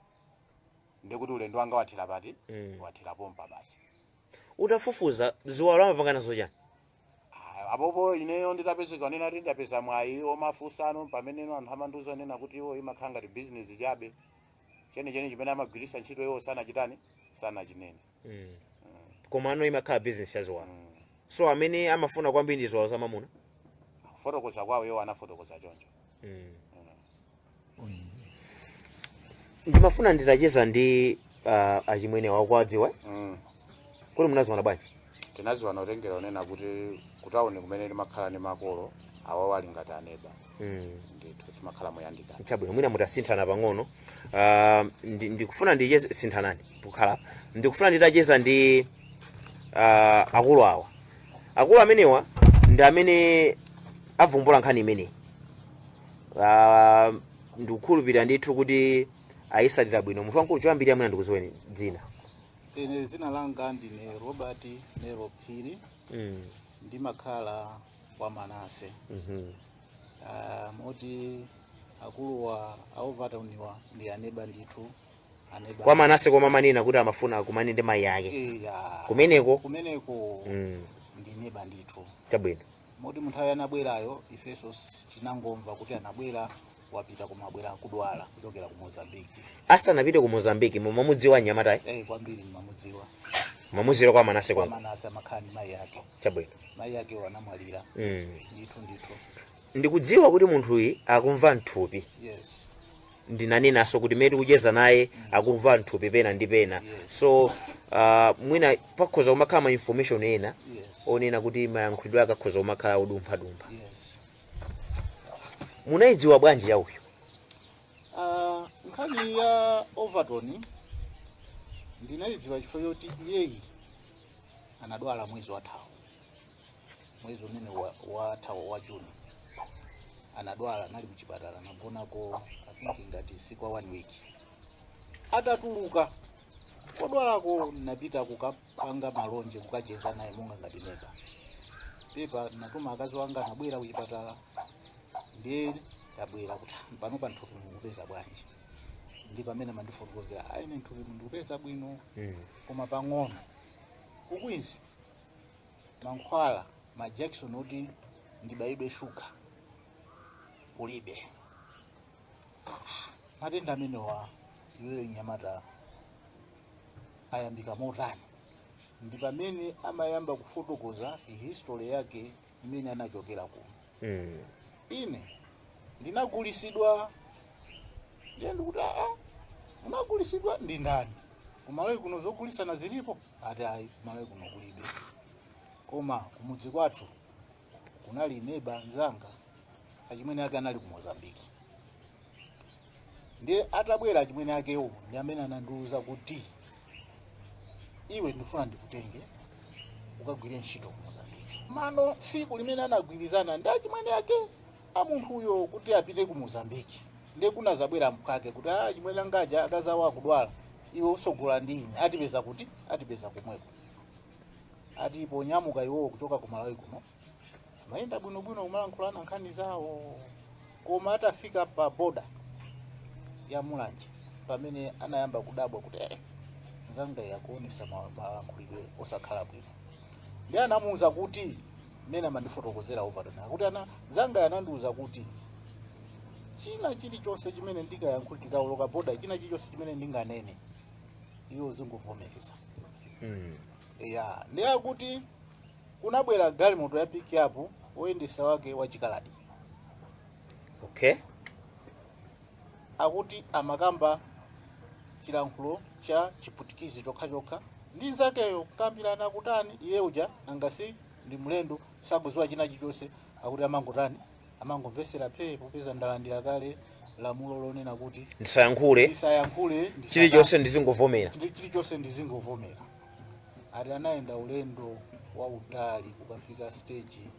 ndikuti ulendo wanga wathira pati wathira pompa basi. Utafufuza ziwalo amapangana zochani? Apopo ineyo nditapezeka nena kuti ndapeza mwayi omafusano pamene anthu amanduza nena kuti iwo imakhanga ndi business chabe. Cheni chimene amagwirisa ntchito iwo sana chinene. Koma ano imakhala business ya ziwalo. So amene amafuna kwambiri ndi ziwalo zamamuna? Fotokoza kwawo iwo anafotokoza choncho. Ndimafuna nditacheza ndi achimwene wakwadziwa. Kuli munaziwana bwanji? Tinaziwana utengera onena kuti kutaone kumene limakhala ndi makolo awo wali ngati aneba. Ndithu timakhala moyandika. Chabwino mwina mutasinthana pang'ono. Ndikufuna ndicheze sinthanani kukhala. Ndikufuna nditacheza ndi akulu awa. Akulu amenewa ndi amene avumbula nkhani imene. Ndikukhulupirira ndithu kuti ayisatira bwino. Munthu wankulu choyambirira amene ndikuziweni dzina. Ine dzina langa ndine Robert Nero Phiri. Ndimakhala kwa Manase. Moti akuluwa auvataniwa ndi aneba ndithu. Aneba. Kwa Manase koma manena kuti amafuna kumani ndi mayi yake. Kumeneko ndi neba ndithu. Chabwino. Moti munthu anabwerayo ifeso tinangomva kuti anabwera wapita kumabwera kudwala kuchokera ku Mozambique. Asanapite ku Mozambique mumamudziwa nyamata? Kwambiri mamudziwa. Mamuzira kwa Manase kwa. Manase amakhani mayi yake. Chabwino. Mayi yake wanamwalira. Ndithu. Ndikudziwa kuti munthuyi akumva nthupi. Yes. Ndinanenaso kuti meti kucheza naye akumva nthupi pena ndi pena. So mwina pakhoza kumakhala ma information ena. Onena kuti mayankhulidwe akakhoza kumakhala udumpha. Munayidziwa bwanji ya uyu? Nkhani ya Overton ndinayidziwa chifukwa choti iyeyi anadwala mwezi wathawu. Mwezi umene wathawu wa June. Anadwala nali kuchipatala nagonako I think ngati sikwa 1 week. Atatuluka kodwalako napita kukapanga malonje kukacheza naye monga ngati neba. Pepa natuma akazi wanga anabwera kuchipatala. Ndiye tabwera kuti pano pa nthupi mukupeza bwanji. Ndi pamene mandifotokozera aine nthupi mukupeza bwino. Koma pang'ono. Kukwinzi mankhwala ma Jackson oti ndibayidwe shuga. Kulibe. Matenda amenewa iweyo nyamata ayambika motani. Ndi pamene amayamba kufotokoza history yake imene anachokera ku. Ine ndinagulisidwa. Ndiye ndikuti unagulisidwa ndi ndani? Kumalawi kuno zogulisana zilipo ati ayi kumalawi kuno kulibe koma kumudzi kwathu kunali neba nzanga achimwene ake anali ku Mozambique ndiye atabwera achimwene akewo ndi amene anandiuza kuti iwe ndifuna ndikutenge ukagwire ntchito ku Mozambique mano siku limene anagwirizana ndi achimwene ake a munthu uyo kuti apite ku Mozambique ndiye kunazabwera mphwake kuti achimwene angaja akazawa akudwala iwe usogola ndini atipeza kuti atipeza kumweko ati ponyamuka iwo kuchoka ku Malawi kuno mayenda bwinobwino kumalankhulana nkhani zawo koma atafika pa boda ya mulanje pamene anayamba kudabwa kuti nzanga yakuonesa malankhulidwe osakhala bwino ndi anamuuza kuti mene amandifotokozera overtone akuti nzanga anandiuza kuti china chilichonse chimene ndikayankhulika uloka boda china chilichonse chimene ndinganene iyo zingovomereza ya ndi akuti kunabwera galimoto ya pick up oyendesa wake wachikaladi okay akuti amakamba chilankhulo cha chiputikizi chokha ndi nzakeyo kukambirana kutani iye uja angasi ndi mlendo sakuziwa china chilichonse akuti amangotani amangomvesera phe popeza ndalandira kale lamulo lonena kuti ndisayankhule chilichonse ndizingovomera ati anayenda ulendo wa utali kukafika stage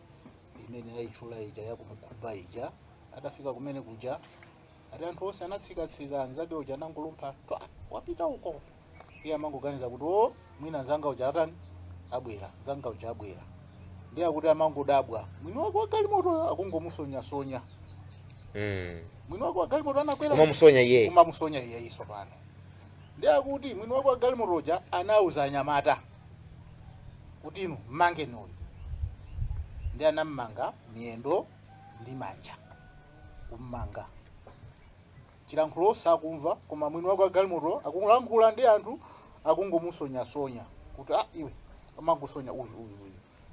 imene yaitchula ija yakumukhupa ija atafika kumene kuja ati anthu onse anatsikatsika nzake uja anangolumpha wapita uko iye amangoganiza kuti mwina nzanga uja atani abwera nzanga uja abwera ndi akuti amangodabwa mwini wake wa galimoto akungomusonyasonya mwini wake wa galimoto anakwera kumamusonya iye iso pano ndi akuti mwini wake wa galimoto uja anauza anyamata kuti inu mmange noyo ndi anammanga miyendo ndi manja kummanga chilankhulo sakumva koma mwini wake wa galimoto akulankhula ndi anthu akungomusonyasonya kuti iwe amangosonya uyu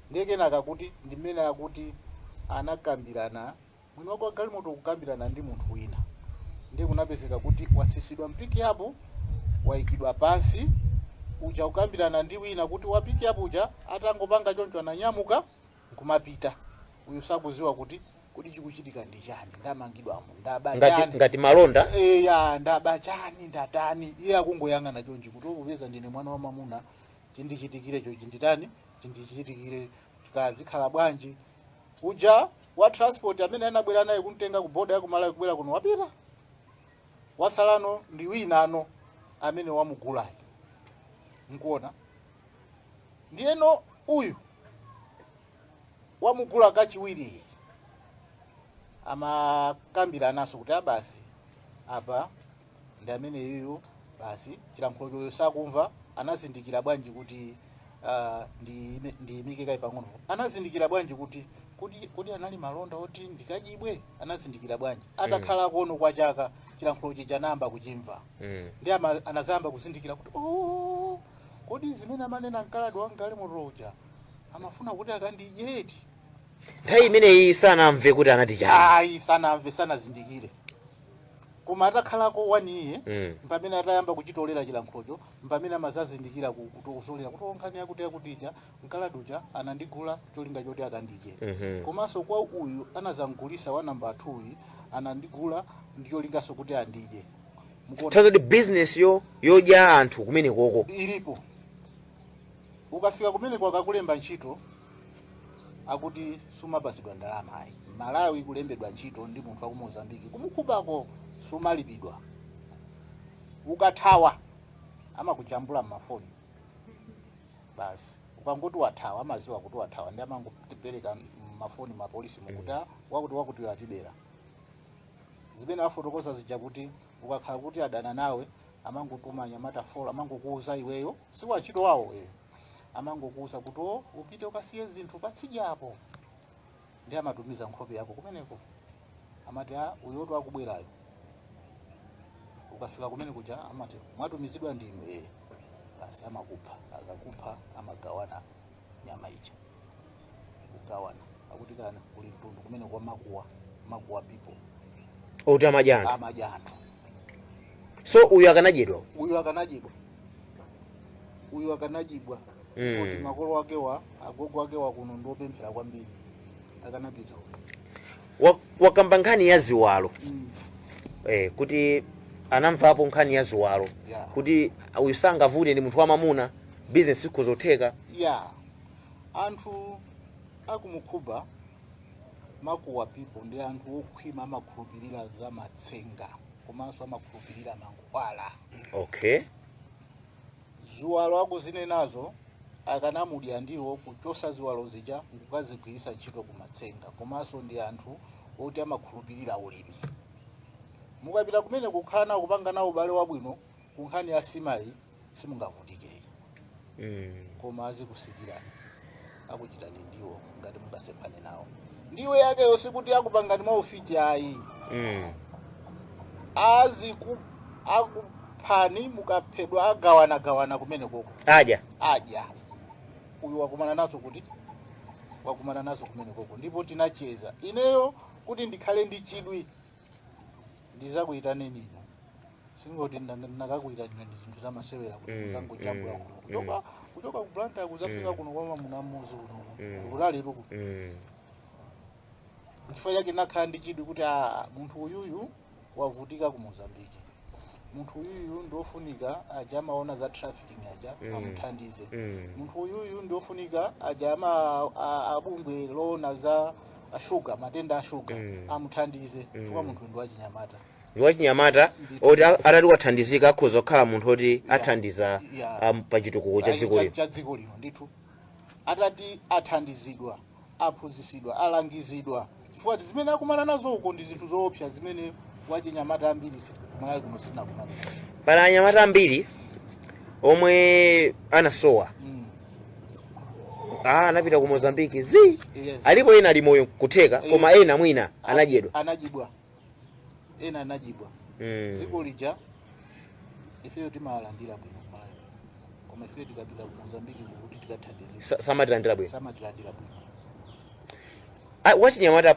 ndiye kenaka kuti ndimene akuti anakambirana mwini wake wa galimoto kukambirana ndi munthu wina ndiye kunapezeka kuti watsisidwa mpiki yapo waikidwa pansi uja kukambirana ndi wina kuti wapiki yapo uja atangopanga choncho ananyamuka nkumapita uyu sakuziwa kuti chikuchitika ndi chani ndamangidwamo ndabachani ngati malonda ndabachani ndatani iye akungoyang'ana chonchi kuti upeza ndine mwana wa mamuna chindichitikire chinditani chindichitikire tikazikhala bwanji uja wa transport amene anabwera naye kumtenga ku boda ya ku Malawi kubwera kuno wapita wasalano ndi winano amene wamugulayo nkuona ndiyeno uyu wamugula kachiwiri amakambiranaso kuti abasi apa ndi amene iyu basi chilankhulo choyo sakumva anazindikira bwanji kuti ndi mikeka pang'ono anazindikira bwanji kuti anali malonda oti ndikajibwe anazindikira bwanji atakhala kono kwa chaka chilankhulo chija namba kuchimva ndi anazamba kuzindikira kuti kodi zimene amanena mkaladi wa galimoto uja amafuna kuti akandijeti nthawi imeneyi sanamve kuti anati chani sanamve sanazindikire koma atakhalako waniye mpamene atayamba kuchitolera chilankhulocho mpamene amazazindikira kutozolera kuti nkhani yakutija mkaladi uja anandigula cholinga choti akandije komanso kwa uyu anazamgulisa wa namba 2 anandigula ndi cholingaso kuti andije tazodi business yodya anthu kumene koko ilipo ukafika kumene kwakakulemba ntchito akuti sumapasidwa ndalama ayi Malawi kulembedwa ntchito ndi munthu wa ku Mozambique kumukhubako sumalipidwa ukathawa amakujambula mmafoni basi ukangoti wathawa amaziwa kuti wathawa ndi amangopereka mafoni mapolisi mukuti wakuti atibera zimene wafotokoza zija kuti ukakhala kuti adana nawe amangotuma nyamata fola amangokuuza iweyo si wachito wawo amangokuuza kuti upite ukasiye zinthu patsidya apo ndi amatumiza nkhope yako kumeneko amati uyoto akubwerayo ukafika kumene kuja amati mwatumizidwa ndinu basi amakupha akakupha amagawana nyama ija kugawana akuti kana uli mtundu kumene kwa makuwa people oti amajana amajana so uyu akanadyedwa uyu akanajibwa kuti makolo wake wa agogo wake wa kuno ndopemphera kwambiri akanapita wakamba nkhani ya ziwalo kuti anamvapo nkhani ya ziwalo kuti uyu sangavute ndi munthu wamamuna business ikuzotheka anthu akumukhuba makuwa people ndi anthu okhwima amakhulupirira za matsenga komanso amakhulupirira mankhwala. Okay. Ziwalo akuzinenazo akanamudya ndiwo kuchosa ziwalo zija nkukazigwirisa ntchito kumatsenga komanso ndi anthu oti amakhulupirira ulimi. Mukapita kumene kukhala nawo kupanga nawo ubale wabwino ku nkhani ya simayi simungavutike. Koma azikusikirani akuchitani ndiwo ngati mukasemphane nawo. Ndiwe yake yonse kuti akupangani maufiti ayi. Akuphani mukaphedwa agawana kumene koko. Aja. Uyu wakumana nazo kuti wakumana nazo kumene koko ndipo tinacheza. Ineyo kuti ndikhale ndi chidwi ndizakuyitane nini. Singoti ndakakuyitanira ndi zinthu zamasewera kuti zangochambula kuno. Kuchoka ku Blantyre kuzafika kuno kwa mamuna muzi kuno. Kulali ruku. Chifukwa chake nakhala ndi chidwi kuti munthu uyuyu wavutika ku Mozambique. Munthu uyuyu ndofunika aja amaona za trafficking aja amuthandize. Munthu uyuyu ndofunika aja abungwe lona za sugar matenda a sugar amuthandize. Chifukwa munthu ndi wachinyamata. Wachinyamata oti atati wathandizika akhoza kukhala munthu oti athandiza pachitukuko cha dziko lino ndithu. Atati athandizidwa, aphunzitsidwa, alangizidwa. Chifukwa zimene akumana nazo uko ndi zinthu zoopsa zimene wachinyamata ambiri Malawi kuno sinakumana. Pala anyamata ambiri omwe anasowa anapita ku Mozambique alipo ena ali moyo kutheka koma ena mwina anajibwa ena anajibwa dziko lija ifeyo timalandira bwino Malawi koma ifeyo tikapita ku Mozambique kuti tikathandizika samatilandira bwino. Wachinyamata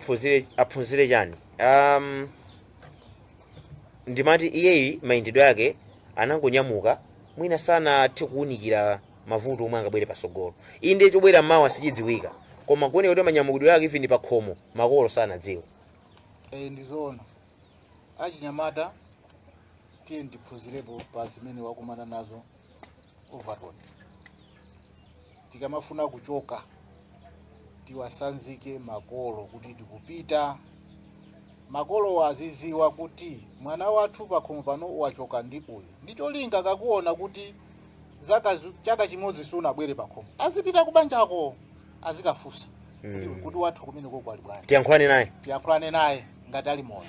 aphunzire chani? Ndimati iyeyi mayendedwe yake anangonyamuka mwina sana athe kuunikira mavuto omwe angabwere pasogolo. Inde chobwera mmawa sichidziwika koma kuoneka kuti manyamukidwe yake ivi ndi pakhomo makolo sanadziwa. Ndizoona achinyamata tiye ndiphunzirepo pa zimene wakumana nazo overload. Tikamafuna kuchoka tiwasanzike makolo kuti tikupita. Makolo waziziwa kuti mwana wathu pakhomo pano wachoka ndi uyu. Ndicho linga kakuona kuti chaka chimodzi sunabwere pakhomo. Azipita kubanjako azikafusa. Kuti wathu kumene koko ali bwanji. Tiyankhulane naye ngati ali moyo.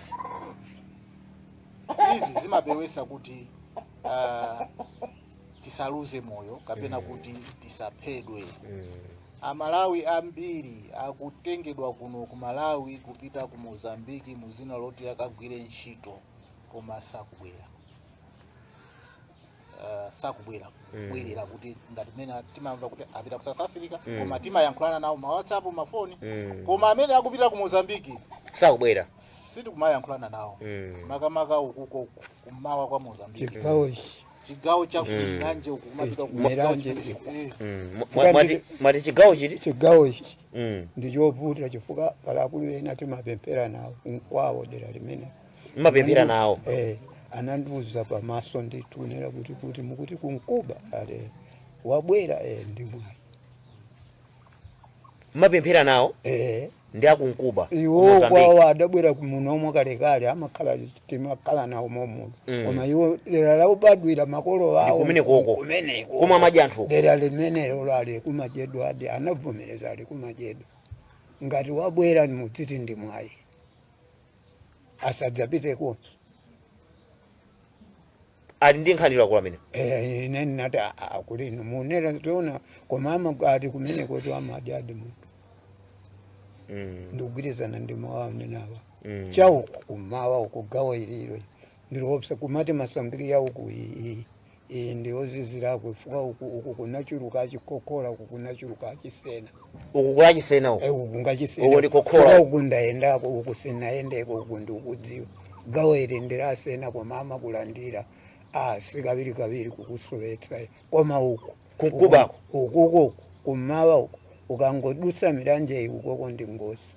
Izi zimapewesa kuti tisaluze moyo kapena kuti tisaphedwe. Amalawi ambiri akutengedwa kuno ku Malawi kupita ku Mozambique muzina loti akagwire ntchito koma sakubwera. Kubwerera kuti ngati mene timamva kuti apita ku South Africa koma timayankhulana nawo ma WhatsApp mafoni koma amene akupita ku Mozambique sakubwera. Sitikumayankhulana nawo. Makamaka ukuko kumawa kwa Mozambique. Chigawo cha Nganje ukumapita kumanje. Mati chigawo chiti? Chigawo ichi. Ndichovuta chifukwa pala akulu ena timapemphera nawo kwawo dera limene. Mapemphera nawo. Anandiuza pamaso nditunera kuti mukuti kunkuba ale wabwera ndi mwayi. Mapemphera nawo? Ndi akunkuba. Iwo kwawo adabwera kumuno omwe kalekale amakhala timakhala nawo momuno. Koma iwo dera lawo badwira makolo wawo. Kumene koko. Koma amaji anthu. Dera limene lolale kumajedwa ade anavomereza ali kumajedwa. Ngati wabwera mutiti ndi mwayi. Asadzapite konso. Ali ndi nkhani lakula mene. Ine nata akulino munera tiona koma amagati kumene kwetu amajadi mu. Ndugwirizana ndi mawa nenawa. Chawo kumawa ukugawa iliro. Ndiropsa kumati masambiri ya uku ndiyo zizira kufuka uku kunachuruka chikokola uku kunachuruka chisena. Uku kula chisena uku? Uku ngachisena. Uku ndi kokola? Uku ndaendako uku sinaendeko uku ndi ukudziwa. Gawa ili ndirasena kwa mama kulandira. sikaviri kaviri kukusowetsa koma uku Kunkubako. ukuko kumawa uku ukangodusa milanje ukoko ndi ngozi.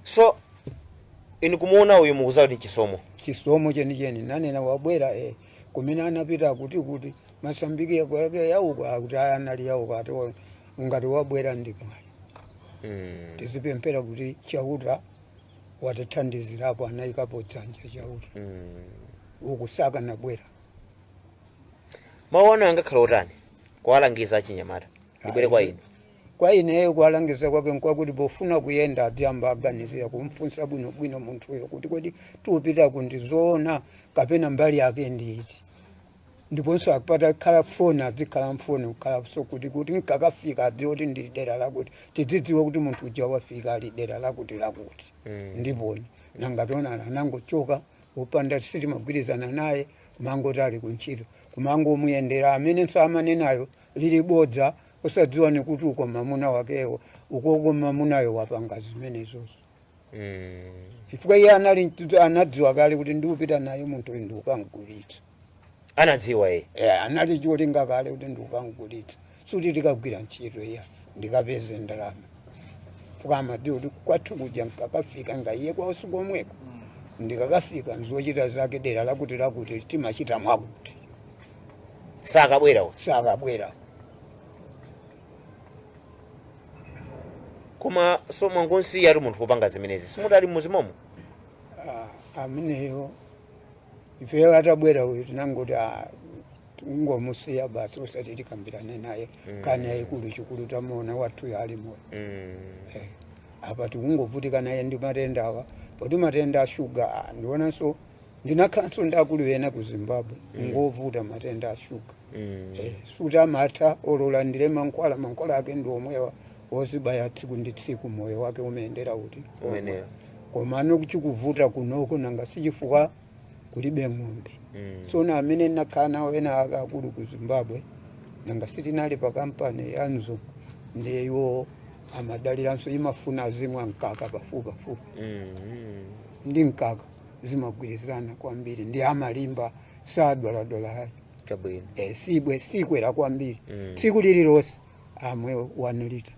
So inu kumuona uyu mukuza kuti chisomo chenicheni nanena wabwera kumene anapita kuti Mozambique yake yauka akuti anali yauka ati ngati wabwera ndi mwali. Tizipempera kuti chauta watathandizirapo anayikapo dzanja chauta. Ukusaka nabwera. maona angakhala otani kuwalangiza achinyamata libwere kwa ine. Kwa ineyo kuwalangiza kwake nkwakuti pofuna kuyenda atiyamba aganizira kumfunsa bwinobwino munthuyo kuti kodi tiupita kundizoona kapena mbali yake ndiiti. Ndiponso akupata khala foni adzikhala mfoni kukhala so kuti nkakafika adziwe kuti ndi dera lakuti tidzidziwe kuti munthu uja wafika ali dera lakuti. Ndiponi nangatona anangochoka upanda sitimagwirizana naye kumangoti ali kuntchito kumangomuyendera amene nsaamanenayo lili bodza usadziwa nekuti uko mamuna wakewo ukoko mamunayo wapanga zimenezozo. Chifukwa iye anadziwa kale kuti ndiupita naye munthu uyu ndiukangulitsa. Anadziwa Anali cholinga kale kuti ndiukangulitsa suti tikagwira ntchito iya ndikapeze ndalama. Chifukwa amadziwa kuti kwathu kuja nkakafika ngaiye kwa usiku omweko ndikakafika nzochita zake dera lakuti timachita mwakuti. Sakabwera. Koma so mwangonsi ari munthu kupanga zimenezi simudali muzimomo. Ameneyo ife atabwera uyu tinangoti ngomusiya basi usati tikambirane naye kana ikulu chikulu tamona wathu yali moyo. Apa tikungovutika naye ndi matenda awa poti matenda a sugar ndiona so ndinakhanso ndakulivena ku Zimbabwe ngovuta matenda a sugar. Suta matha ololandire mankhwala ake ndi omwewa wozibaya tsiku ndi tsiku moyo wake umeendera kuti Mmene. Koma nokuchikuvuta kunoko nanga sichifukwa kulibe ng'ombe. So na amene nakhala wena akulu ku Zimbabwe nanga sitinali pa kampani yanzo ndiyo amadaliranso imafuna zimwe nkaka pafupi. Ndi nkaka zimagwirizana kwambiri ndi amalimba sadwala hayi. Sikwera kwambiri. Tsiku lililonse amwe 1 lita.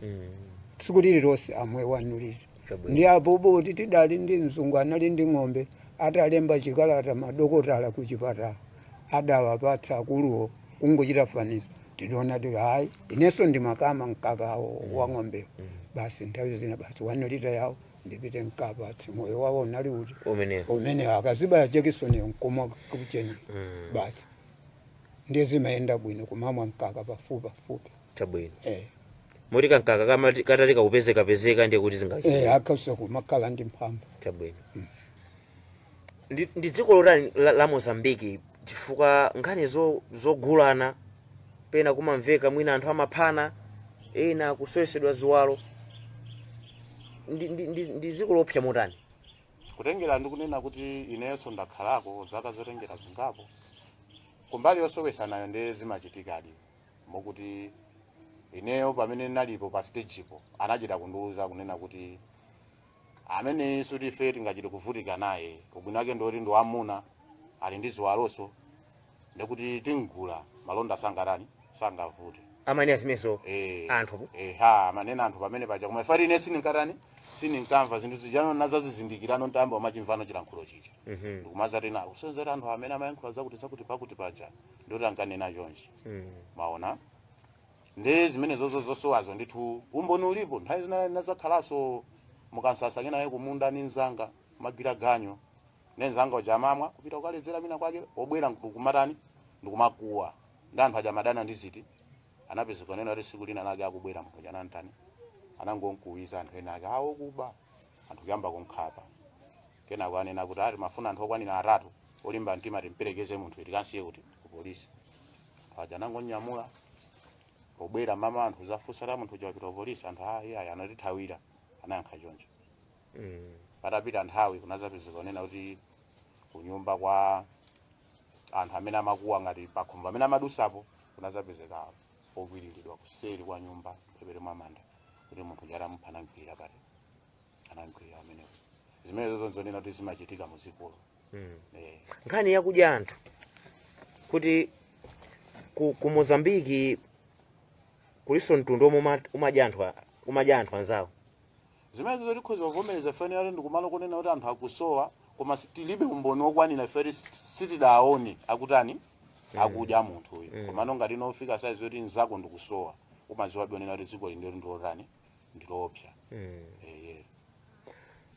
Tsiku lililonse amwe 1 lita. Ndi apo boti tidali ndi mzungu anali ndi ng'ombe atalemba chikalata madokotala kuchipatala adawapatsa akuluwo kungochita fanizo tidiona tili hayi inenso ndimakama mkakawo wa ng'ombewo basi nthawi zina basi 1 lita yawo ndipite nkapatse moyo wawo unali uti umene akazibaya jekisoniyo nkomwa kucheni basi ndiye zimayenda bwino kumamwa mkaka pafupi. Chabwino. Muri kankaka kama katalika kupezeka ndiye kuti zingachita. Akausa kumakhala ndi mphamvu. Chabwino. Ndi dziko lotani la Mozambique chifukwa nkhani zogulana pena kumamveka mwina anthu amaphana ena kusoyesedwa ziwalo ndi dziko lopsa motani. Kutengera ndikunena kuti inenso ndakhalako zaka zotengera zingapo kumbali yosowesa nayo ndi zimachitikadi mokuti ineyo pamene nalipo pa stagepo anachita kundiuza kunena kuti amene suti ife tingachite kuvutika naye ubwinake ndoti ndo amuna ali ndi ziwaloso ndikuti tingula malonda sangavute amene azimeso anthu manena anthu pamene paja koma ifati ine sininkamva zinthu zijano nazazizindikirano ntamba wamachimvano chilankhulo chicha ndikumazati nawo usenzera anthu amene amayankhula zakuti pakuti paja ndoti ankanena chonchi maona ndi zimene zosowazo ndithu umboni ulipo nthawi zina nazakhalaso mukansasa kenaye kumunda ni nzanga magwira ganyo nenzanga ujamamwa kupita ukaledzera mina kwake obwera kumatani ndikumakuwa ndi anthu ajamadana ndi ziti anapezeka nena kuti siku lina lake akubwera munthu janantani anangonkuwiza anthu ena ake awo kuba anthu kuyamba kunkhapa kenako anena kuti ati mafuna anthu okwanira 3 olimba mtima timperekeze munthu tikansiye kuti ku polisi aja anangonyamula obwera mama anthu zafusa la munthu uja kupita polisi anthu aya anatithawira anayankha choncho patapita nthawi kunazapezeka nena kuti kunyumba kwa anthu amene amakuwa ngati pakhumba amene amadusapo kunazapezeka okwiriridwa kuseri kwa nyumba pepere mwa manda kuti munthu jaramupha anamgwira pati anamgwira amenewo zimene zonse nena kuti zimachitika muzikolo nkhani yakudya anthu kuti ku Mozambique kuliso mtundu omwe umadya anthu anzawo. Zimene zotikhoza kuvomereza fene yale ndikumalo kunena kuti anthu akusowa koma tilibe umboni wokwanira feri sitidaone akutani akudya munthu uyu. Koma ngati inofika size yoti nzako ndikusowa umaziwa bionena kuti dziko lino ndilotani ndilopsa.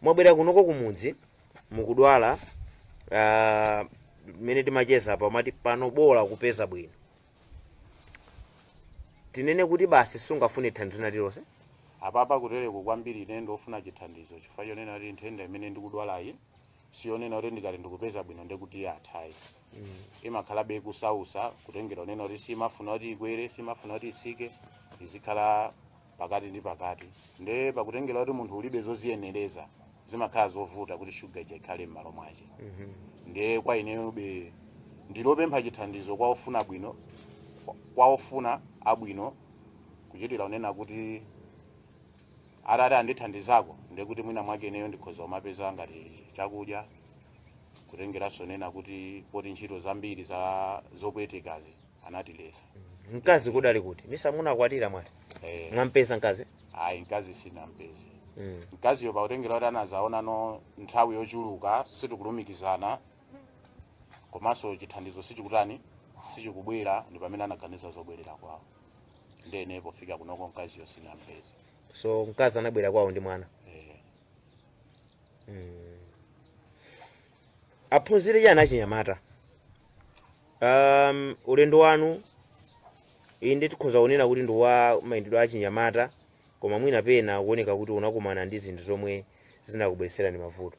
Mwabwera kunoko kumudzi mukudwala mmene timacheza apa mati pano bola kupeza bwino. Tinene kuti basi sungafune thandizo lililonse? Apapa kutereko kwambiri ine ndofuna chithandizo chifukwa chonena kuti nthenda imene ndikudwalayi siyonena kuti ndikati ndikupeza bwino ndekuti athayi. Imakhalabe kusausa kutengera unena kuti simafuna kuti ikwere simafuna kuti isike izikhala pakati ndi pakati. Nde pakutengera kuti munthu ulibe zoziyenereza zimakhala zovuta kuti sugar ikhale m'malo mwache. Nde kwa ineyo ndilopempha chithandizo kwa ofuna bwino kwa ofuna abwino kuchitira unena kuti atati andithandizako ndekuti mwina mwake ineyo ndikhoza umapeza ngati chakudya kutengeranso nena kuti poti ntchito zambiri zopwetekazi anatilesa. Mkazi kudali kuti misamunakwatira mwati mwampeza mkazi? Ayi mkazi sinampeze. Mkaziyo pakutengera kuti anazaonano nthawi yochuluka sitikulumikizana komanso chithandizo sichikutani sichikubwera ndi pamene anaganiza zobwerera kwawo. Ndene pofika kunoko mkaziyo sinampeze. So mkazi anabwera kwawo ndi mwana? Aphunzire chani achinyamata? Ulendo wanu inde tikhoza kunena kuti ndi wa mayendedwe achinyamata koma mwina pena kuoneka kuti unakumana ndi zinthu zomwe zinakubweretserani mavuto.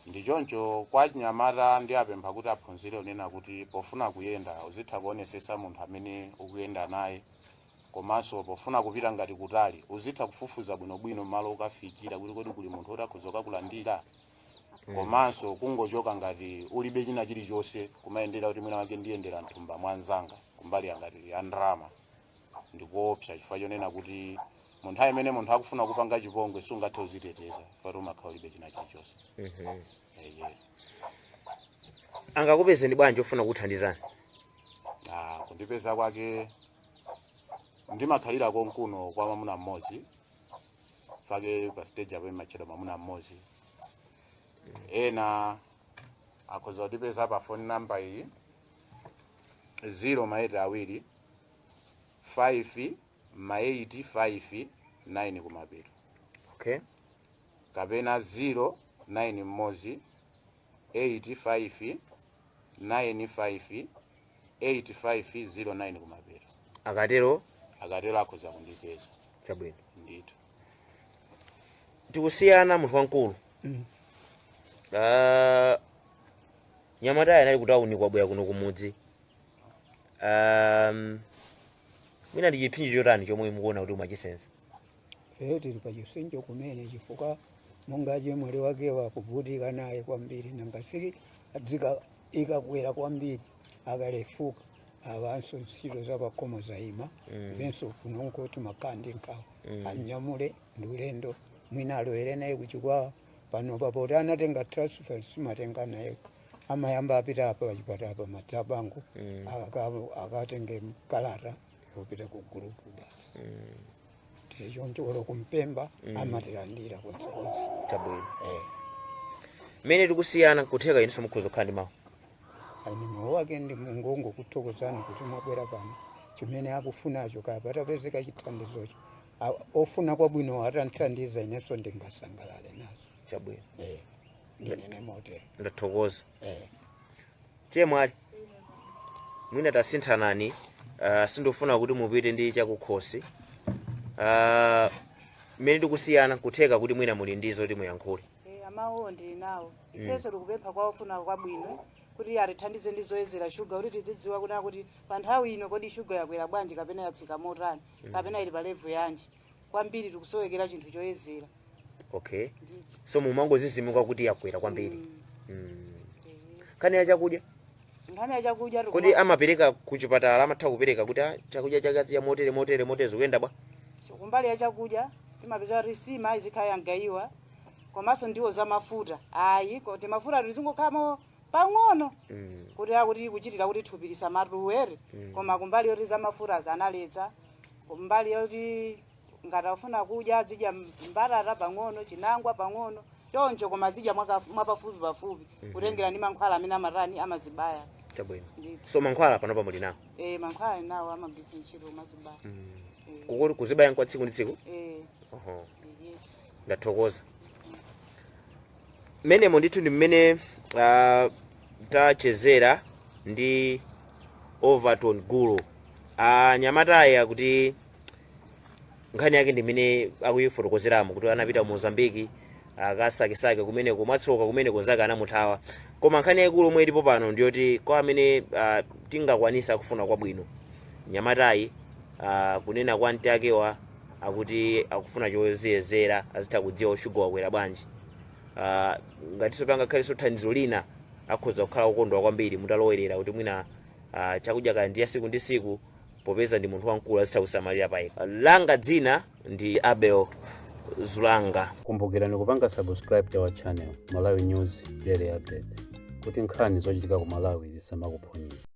Ndi choncho kwa chinyamata ndi apempha kuti aphunzire unena kuti pofuna kuyenda uzitha kuonesesa munthu amene ukuyenda naye komanso pofuna kupita ngati kutali uzitha kufufuza bwinobwino malo ukafikira kuti kodi kuli munthu otakhoza kukulandira komanso kungochoka ngati ulibe china chilichonse kumayendera kuti mwina wake ndiyendera nthumba mwanzanga kumbali ngati ya ndrama ndikuopsa chifukwa chonena kuti munthu amene munthu akufuna kupanga chipongwe sungathe uziteteza fatu umakhala ulibe china chilichonse. Angakupezeni bwanji ofuna kuthandizani? Kundipeza kwake ndimakhalira konkuno kwa mwamuna mmodzi fake pa stage apo imachedwa mwamuna mmodzi. Ena akhoza kutipeza pa phone number iyi 0 5 8 9 kumapeto. Okay. Kapena 0 9 mmodzi 85 95 85 09 kumapeto. Akatero akhoza kundipeza. Chabwino. Ndithu. Tikusiyana munthu wankulu. Nyamata anali kutauni kwabwera kuno kumudzi. Mwina ndi chipinjo chotani chomwe mukuona kuti umachisenza? Tili pa chisinjo kumene chifukwa monga mwali wake wakuvutika naye kwambiri nangasiki adzika ikakwera kwambiri akalefuka avanso ntchito zapakhomo zaima ivenso kunonko timakandi nkawo anyamule ndi ulendo mwina aloere naye kuchikwawa pano papoti anatenga transfer simatenga naye amayamba apita apa pachipata apa matsabango akatenge kalata yopita ku gulupu basi. Choncho kumpemba amatilandira konsekonse. Chabwino. Mmene tikusiyana kutheka inso mukhoza kukhala ndi mawu. Mawu wake ndi mungongo kuthokozani kuti mwabwera pano chimene akufunacho kapa atapezeka chithandizocho ofuna kwabwino atanthandiza inenso ndingasangalale nazo. Chabwino. Ndinene motero. Ndathokoza. Chemwali mwina tasinthanani sindofuna kuti mupite ndi chakukhosi. Mmene tikusiyana kutheka kuti mwina muli ndizo kuti muyankhule. Amawo ndi nawo ifeso tikupempha kwa ofuna kwabwino kuti atithandize ndi zoyezera sugar kuti tidzidziwa kuti pa nthawi ino kodi sugar yakwera bwanji kapena yatsika motani kapena ili pa level yanji kwambiri tikusowekera chinthu choyezera. Okay. So mumangozizimuka kuti yakwera kwambiri. Nkhani ya chakudya? Nkhani ya chakudya kodi amapereka kuchipatala amatha kupereka kuti chakudya chakaziya motere zikuyenda bwa? Kumbali ya chakudya timapeza risima izikhala yangayiwa komanso ndiwo za mafuta ayi kuti mafuta tizingokhalamo pang'ono kuti kuchitira kuti thupi lisamatuwere koma kumbali yoti za mafuta analetsa kumbali yoti ngati afuna kudya azidya mbatata pang'ono chinangwa pang'ono choncho koma azidya mwapafupi kutengera ndi mankhwala amene amatani amazibaya. Chabwino. So mankhwala panopa muli nawo? Mankhwala nawo amagwisa ntchito mazibaya. Kuzibaya kwa tsiku ndi tsiku? Oho. Ndathokoza. Mmene ndithu ndi mmene tachezera ndi Overton Gulu. Nyamatayi akuti nkhani yake ndi mmene akuyifotokozeramo kuti anapita mu Mozambique akasakesake kumene kumatsoka kumene konzake anamuthawa. Koma nkhani yaikulu omwe ilipo pano ndiyoti kwa amene tingakwanisa kufuna kwabwino nyamatayi kunena kwa anti akewa akuti akufuna choziyezera azitha kudziwa ushuga wakwera bwanji. Ngatinso pangakhaleso thandizo lina akhoza kukhala ukondwa kwambiri mutalowerera kuti mwina chakudya kaya ndi siku ndi siku popeza ndi munthu wamkulu azitha kusamalira payekha. Langa dzina ndi Abel Zulanga. Kumbukirani kupanga subscribe to our channel Malawi News Daily Updates kuti nkhani zochitika ku Malawi zisamakuphonyeni.